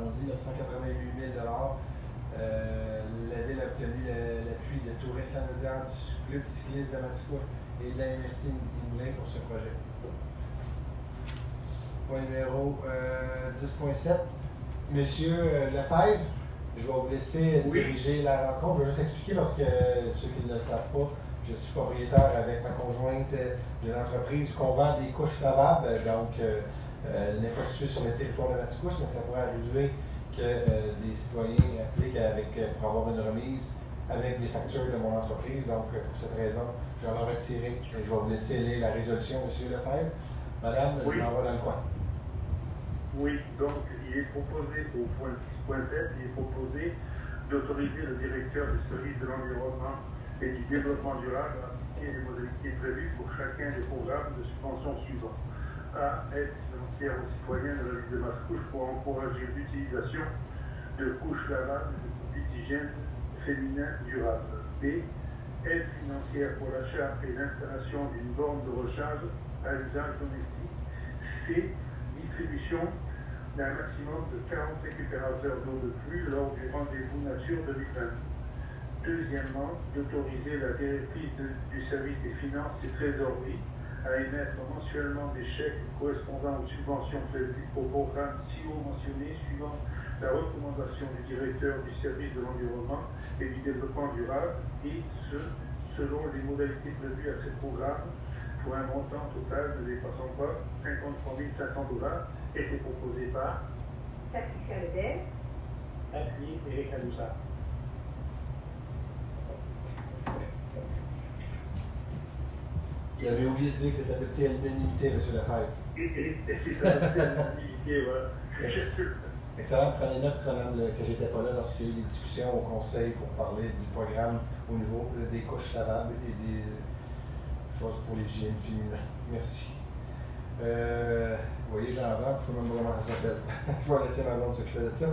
La Ville a obtenu l'appui de Tourisme Lanaudière, du Club cycliste de Mascouche et de la MRC Moulin pour ce projet. Point numéro 10.7. Monsieur Lefebvre, je vais vous laisser diriger la rencontre. Je vais juste expliquer parce que ceux qui ne le savent pas, je suis propriétaire avec ma conjointe de l'entreprise qu'on vend des couches lavables. Donc, elle n'est pas située sur le territoire de Mascouche, mais ça pourrait arriver que des citoyens appliquent pour avoir une remise avec des factures de mon entreprise. Donc, pour cette raison, je vais m'en retirer et je vais vous laisser lire la résolution, M. Lefebvre. Madame, je m'en vais dans le coin. Oui, donc il est proposé au point 6.7, il est proposé d'autoriser le directeur du service de l'environnement et du développement durable à appliquer les modalités prévues pour chacun des programmes de subvention suivants. A. Aide financière aux citoyens de la ville de Mascouche pour encourager l'utilisation de couches lavables et de produits d'hygiène féminin durable. B. Aide financière pour l'achat et l'installation d'une borne de recharge à usage domestique. C. Distribution d'un maximum de 40 récupérateurs d'eau de pluie lors du rendez-vous nature 2020. Deuxièmement, d'autoriser la directrice du service des finances et trésorerie à émettre mensuellement des chèques correspondant aux subventions prévues au programme si haut mentionné suivant la recommandation du directeur du service de l'environnement et du développement durable et ce selon les modalités prévues à ce programme pour un montant total ne dépassant pas 53 500 $, et c'est proposé par Patricia Lebel. Appuyé Éric Ladouceur. Vous avez oublié de dire que c'est adopté à l'unanimité, M. Lefebvre. C'est adopté à l'unanimité, voilà. Excellent. Prenez note, madame, que j'étais pas là lorsqu'il y a eu des discussions au Conseil pour parler du programme au niveau des couches lavables et des choses pour l'hygiène féminine. Merci. Vous voyez, j'en avance, je ne sais même pas comment ça s'appelle. Je vais laisser ma blonde s'occuper de ça.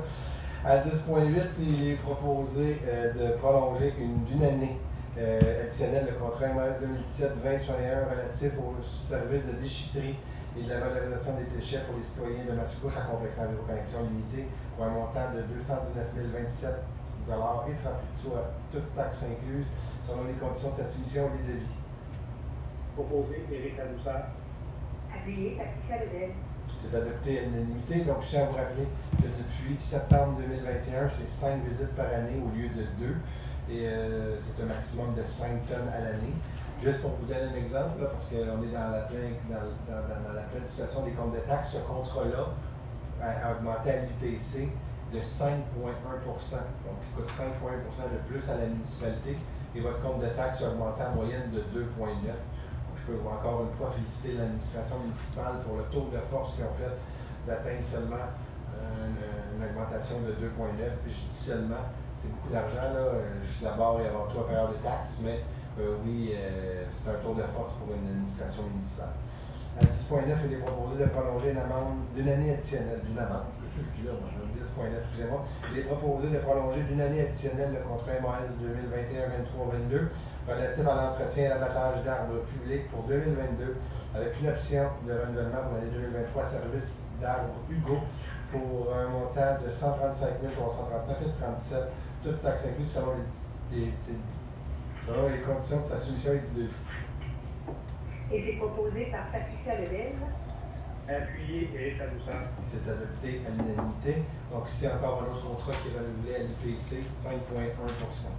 À 10.8, il est proposé de prolonger d'une année additionnelle le contrat MS 2017-2061 relatif au service de déchetterie et de la valorisation des déchets pour les citoyens de Mascouche à complexe Enviroconnexion limitée pour un montant de 219 027 $ et 30 soit toutes taxes incluses, selon les conditions de sa soumission et des devis. Proposé Éric Ladouceur. Appuyé Patricia Lebel. C'est adopté à l'unanimité. Donc, je tiens à vous rappeler que depuis septembre 2021, c'est 5 visites par année au lieu de 2. Et c'est un maximum de 5 tonnes à l'année. Juste pour vous donner un exemple, là, parce qu'on est dans la pleine situation des comptes de taxes, ce contrat-là a augmenté à l'IPC de 5,1 %. Donc, il coûte 5,1 % de plus à la municipalité et votre compte de taxes a augmenté en moyenne de 2,9 %. Je peux encore une fois féliciter l'administration municipale pour le tour de force qu'ils ont fait d'atteindre seulement une augmentation de 2,9 %. Je dis seulement, c'est beaucoup d'argent, là. Je suis d'abord et avant tout un payeur de taxes, mais oui, c'est un tour de force pour une administration municipale. À 10.9, il est proposé de prolonger une amende d'une année additionnelle. D'une amende, qu'est-ce que je dis là? 10.9, excusez-moi. Il est proposé de prolonger d'une année additionnelle le contrat MAS 2021-23-22 relatif à l'entretien et l'abattage d'arbres publics pour 2022, avec une option de renouvellement pour l'année 2023 service d'arbres Hugo pour un montant de 135 339,37 $, toutes taxes incluses selon les conditions de sa soumission et du devis. Et c'est proposé par Patricia Lebel. Appuyé Éric Ladouceur. C'est adopté à l'unanimité. Donc, ici encore un autre contrat qui est renouvelé à l'IPC, 5,1 %.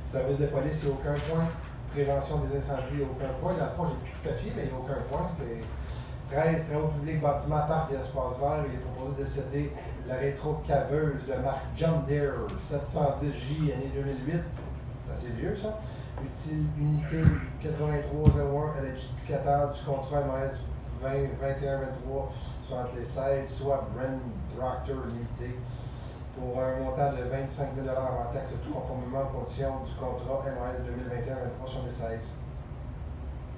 Service de police, il n'y a aucun point. Prévention des incendies, il n'y a aucun point. Dans le fond, j'ai plus de papier, mais il n'y a aucun point. C'est 13 travaux publics, bâtiments, parcs et espaces verts. Il est proposé de céder la rétro-caveuse de marque John Deere 710J, année 2008. C'est assez vieux, ça. Unité 8301 à l'adjudicateur du contrat MS 2021-23-76, soit Brand Tractor Limité, pour un montant de 25 000 $ en taxes, tout conformément aux conditions du contrat MS 2021-23-76.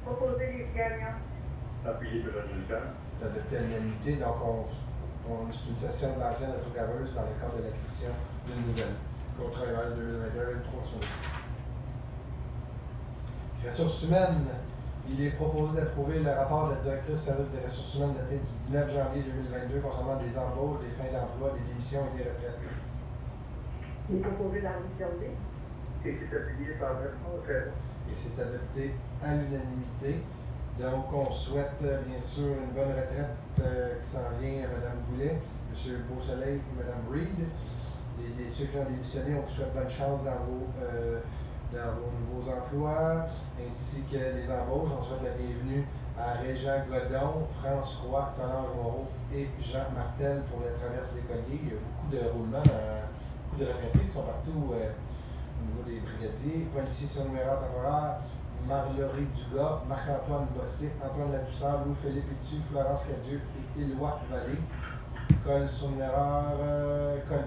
Proposé les gagnants. Appuyé de l'adjudicant. C'est adopté à l'unanimité, donc c'est une session de l'ancienne rétrogaveuse dans le cadre de l'acquisition d'une nouvelle. Contrat MS 2021-23-76. Ressources humaines, il est proposé d'approuver le rapport de la directrice du service des ressources humaines daté du 19 janvier 2022 concernant des embauches, des fins d'emploi, des démissions et des retraites. Il est proposé d'envisager. Et c'est appuyé par Bertrand Lefebvre. Et c'est adopté à l'unanimité. Donc, on souhaite bien sûr une bonne retraite qui s'en vient à Mme Goulet, M. Beausoleil et Mme Reed. Et ceux qui ont démissionné, on vous souhaite bonne chance dans vos nouveaux emplois, ainsi que les embauches. On souhaite la bienvenue à Régent Godon, France Roy, Solange Moreau et Jean Martel pour la traverse des colliers. Il y a beaucoup de roulements, beaucoup de retraités qui sont partis au niveau des brigadiers. Policiers surnuméraires temporaires, Marie-Laurie Dugas, Marc-Antoine Bossé, Antoine Ladouceur, Louis-Philippe Pétu, Florence Cadieux et Éloi Vallée. Col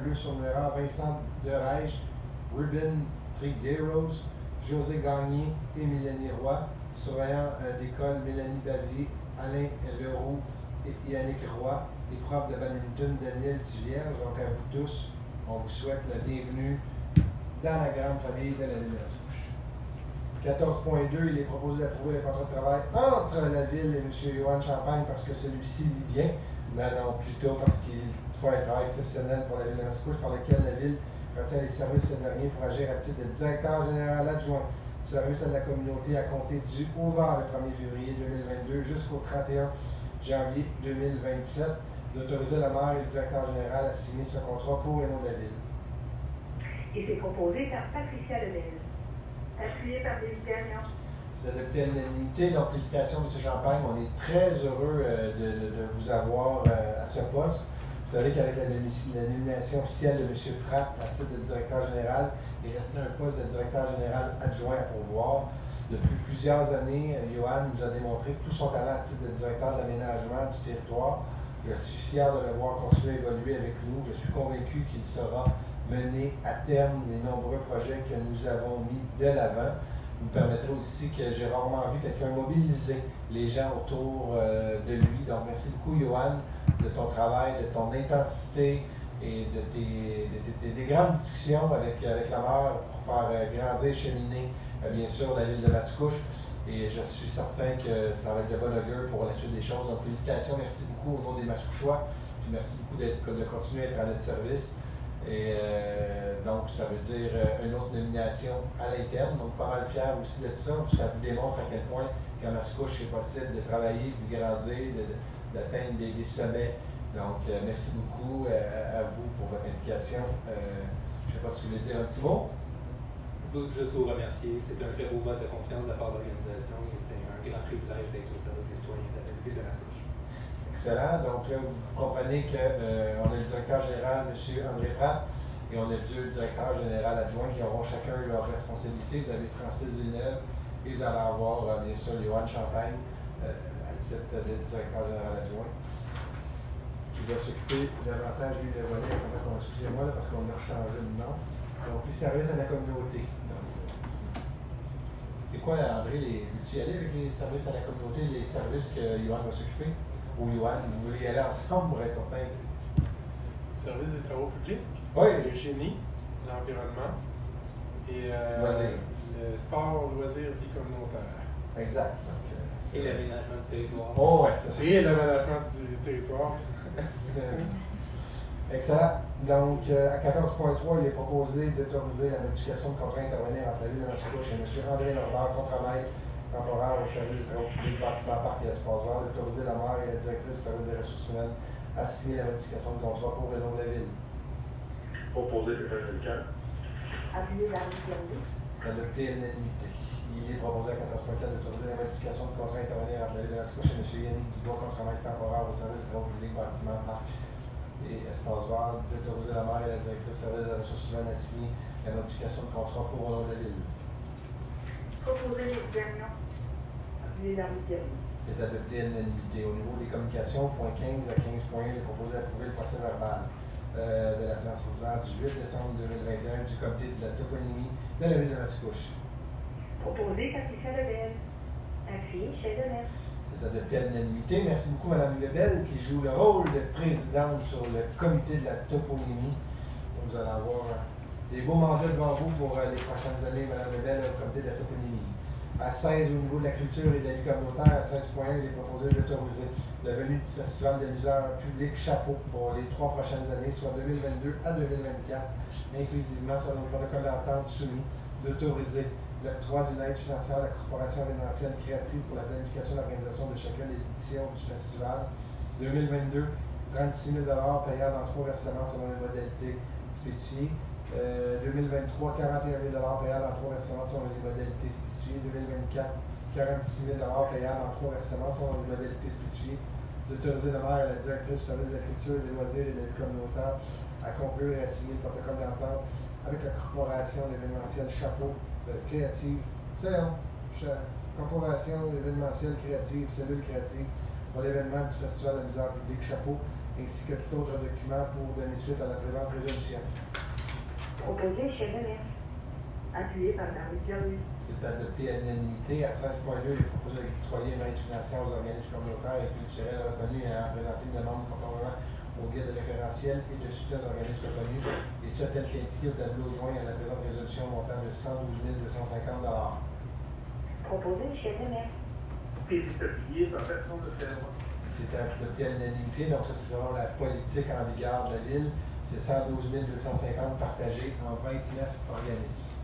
bleu surnuméraire, Vincent Derège, Ruben Trigueros, José Gagné et Mélanie Roy. Surveillant d'école, Mélanie Bazier, Alain Leroux et Yannick Roy. Les profs de badminton, Daniel Tivierge. Donc à vous tous, on vous souhaite la bienvenue dans la grande famille de la ville de Mascouche. 14.2, il est proposé d'approuver le contrat de travail entre la ville et M. Johan Champagne parce que celui-ci vit bien. Non, plutôt parce qu'il fait un travail exceptionnel pour la ville de Mascouche par lequel la ville retient les services de ce dernier pour agir à titre de directeur général adjoint du service à la communauté à compter du ouvert le 1er février 2022 jusqu'au 31 janvier 2027, d'autoriser le maire et le directeur général à signer ce contrat pour et nom de la ville. Et c'est proposé par Patricia Lebel. Appuyé par David Gagnon. C'est adopté à l'unanimité. Donc, félicitations, M. Champagne. On est très heureux de vous avoir à ce poste. Vous savez qu'avec la nomination officielle de M. Pratt à titre de directeur général, il restait un poste de directeur général adjoint à pourvoir. Depuis plusieurs années, Johan nous a démontré tout son talent à titre de directeur de l'aménagement du territoire. Je suis fier de le voir continuer à évoluer avec nous. Je suis convaincu qu'il saura mener à terme les nombreux projets que nous avons mis de l'avant. Vous me permettrez aussi que j'ai rarement vu quelqu'un mobiliser les gens autour de lui. Donc, merci beaucoup, Johan, de ton travail, de ton intensité et de des grandes discussions avec la maire pour faire grandir, cheminer, bien sûr, la ville de Mascouche. Et je suis certain que ça va être de bon augure pour la suite des choses. Donc, félicitations, merci beaucoup au nom des Mascouchois. Puis merci beaucoup de continuer à être à notre service. Et donc, ça veut dire une autre nomination à l'interne. Donc, pas mal fier aussi de ça. Ça vous démontre à quel point qu'à Mascouche, c'est possible de travailler, d'y grandir, d'atteindre des sommets. Donc, merci beaucoup à vous pour votre implication. Je ne sais pas si vous voulez dire un petit mot. Juste vous remercier. C'est un très beau vote de confiance de la part de l'organisation et c'est un grand privilège d'être au service des citoyens de la ville de Mascouche. Excellent. Donc là, vous comprenez qu'on a le directeur général, M. André Pratt, et on a deux directeurs généraux adjoints qui auront chacun leur responsabilité. Vous avez Francis Villeneuve et vous allez avoir, bien sûr, Johan Champagne à titre de directeur général adjoint, qui va s'occuper davantage du volet, excusez-moi, parce qu'on a changé de nom. Donc, les services à la communauté. C'est quoi, André, veux-tu y aller avec les services à la communauté, les services que Johan va s'occuper? Ou Johan, vous voulez y aller ensemble pour être certain? Service des travaux publics, oui. Le génie, l'environnement et le sport, loisirs, vie communautaire. Exact. Et l'aménagement du territoire. Oh, ouais, c'est ça. Et l'aménagement du territoire. Excellent. Donc, à 14.3, il est proposé d'autoriser la modification de contrat intervenir entre la ville de Mascouche et M. André Norbert, contre-maître temporaire au service des travaux publics, bâtiment, parc et espace vert, d'autoriser la maire et la directrice du service des ressources humaines à signer la modification de contrat pour le nom de la ville. Proposé de faire le cas. Appuyé par David Gagnon. Adopté à l'unanimité. Il est proposé à 14.4 d'autoriser la modification de contrat intervenir entre la ville de Mascouche et M. Yannick Dubois, contre-maître temporaire au service des travaux publics, bâtiment, parc et espace vert, d'autoriser la maire et la directrice du service des ressources humaines à signer la modification de contrat pour le nom de la ville. Proposé David Gagnon. Appuyé par David Gagnon. C'est adopté à l'unanimité. Au niveau des communications, point 15 à 15.1, il est proposé d'approuver le procès verbal de la séance ordinaire du 8 décembre 2021 du comité de la toponymie de la ville de Mascouche. Proposé Patricia Lebel. Appuyé Michel Demers. C'est adopté à l'unanimité. Merci beaucoup, Mme Lebel, qui joue le rôle de présidente sur le comité de la toponymie. Donc, vous allez avoir des beaux mandats devant vous pour les prochaines années, Mme Lebel, au comité de la toponymie. À 16, au niveau de la culture et de la vie communautaire, à 16.1, il est proposé d'autoriser la venue du Festival des museurs publics Chapeau pour les 3 prochaines années, soit 2022 à 2024, inclusivement sur le protocole d'entente soumis, d'autoriser l'octroi d'une aide financière à la Corporation événementielle créative pour la planification et l'organisation de chacune des éditions du festival. 2022, 36 000 payables en 3 versements selon les modalités spécifiées. 2023, 41 000 payables en 3 versements selon les modalités spécifiées. 2024, 46 000 payables en 3 versements selon les modalités spécifiées. D'autoriser le maire et la directrice du service de la culture, des loisirs et de la vie communautaire à conclure et à signer le protocole d'entente avec la Corporation d'événementiel Chapeau créative. C'est long. Corporation événementielle créative, cellule créative pour l'événement du Festival de la misère publique Chapeau, ainsi que tout autre document pour donner suite à la présente résolution. Proposé Michel Demers. Appuyé par David Gagnon. C'est adopté à l'unanimité. À 16.2, il est proposé d'octroyer une aide financière aux organismes communautaires et culturels reconnus et à présenter une demande conformément au guide référentiel et de soutien d'organismes reconnus, et ce tel qu'indiqué au tableau joint à la présente résolution montant de 112 250 $. Proposé Michel Demers. Et c'est appuyé par personne de faire. C'est adopté à l'unanimité, donc ça c'est selon la politique en vigueur de la Ville. C'est 112 250 partagés en 29 organismes.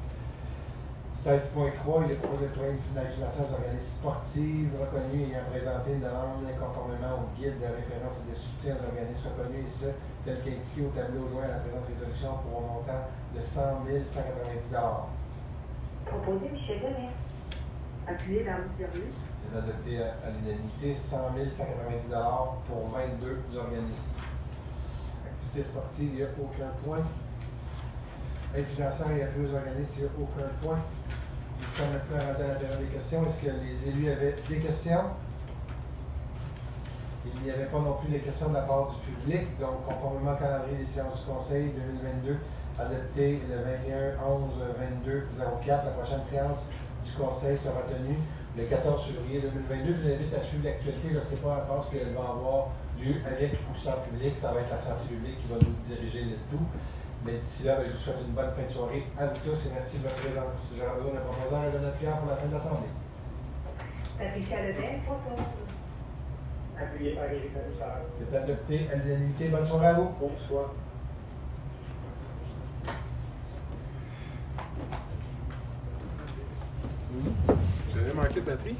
16.3, il est proposé d'octroyer une aide financière aux organismes sportifs reconnus ayant présenté une demande conformément au guide de référence et de soutien aux organismes reconnus, et ce, tel qu'indiqué au tableau joint à la présente résolution pour un montant de 100 190 $. Proposé Michel Demers. Appuyé par le service. C'est adopté à l'unanimité, 100 190 $ pour 22 organismes. Activité sportive, il n'y a aucun point. Aide financière et appui aux organismes, il n'y a aucun point. Nous sommes maintenant rendus à la période des questions. Est-ce que les élus avaient des questions? Il n'y avait pas non plus de questions de la part du public. Donc, conformément au calendrier des séances du Conseil 2022, adopté le 21/11/22/04, la prochaine séance du Conseil sera tenue le 14 février 2022. Je vous invite à suivre l'actualité. Je ne sais pas encore si elle va avoir lieu avec ou sans public. Ça va être la santé publique qui va nous diriger le tout. Mais d'ici là, je vous souhaite une bonne fin de soirée à vous tous et merci de votre présence. J'aurai besoin d'un proposeur et d'un appuyant pour la fin de l'Assemblée. Patricia Lebel propose. Appuyé par Éric Taloussard. C'est adopté à l'unanimité. Bonne soirée à vous. Bonsoir. J'avais manqué de batterie.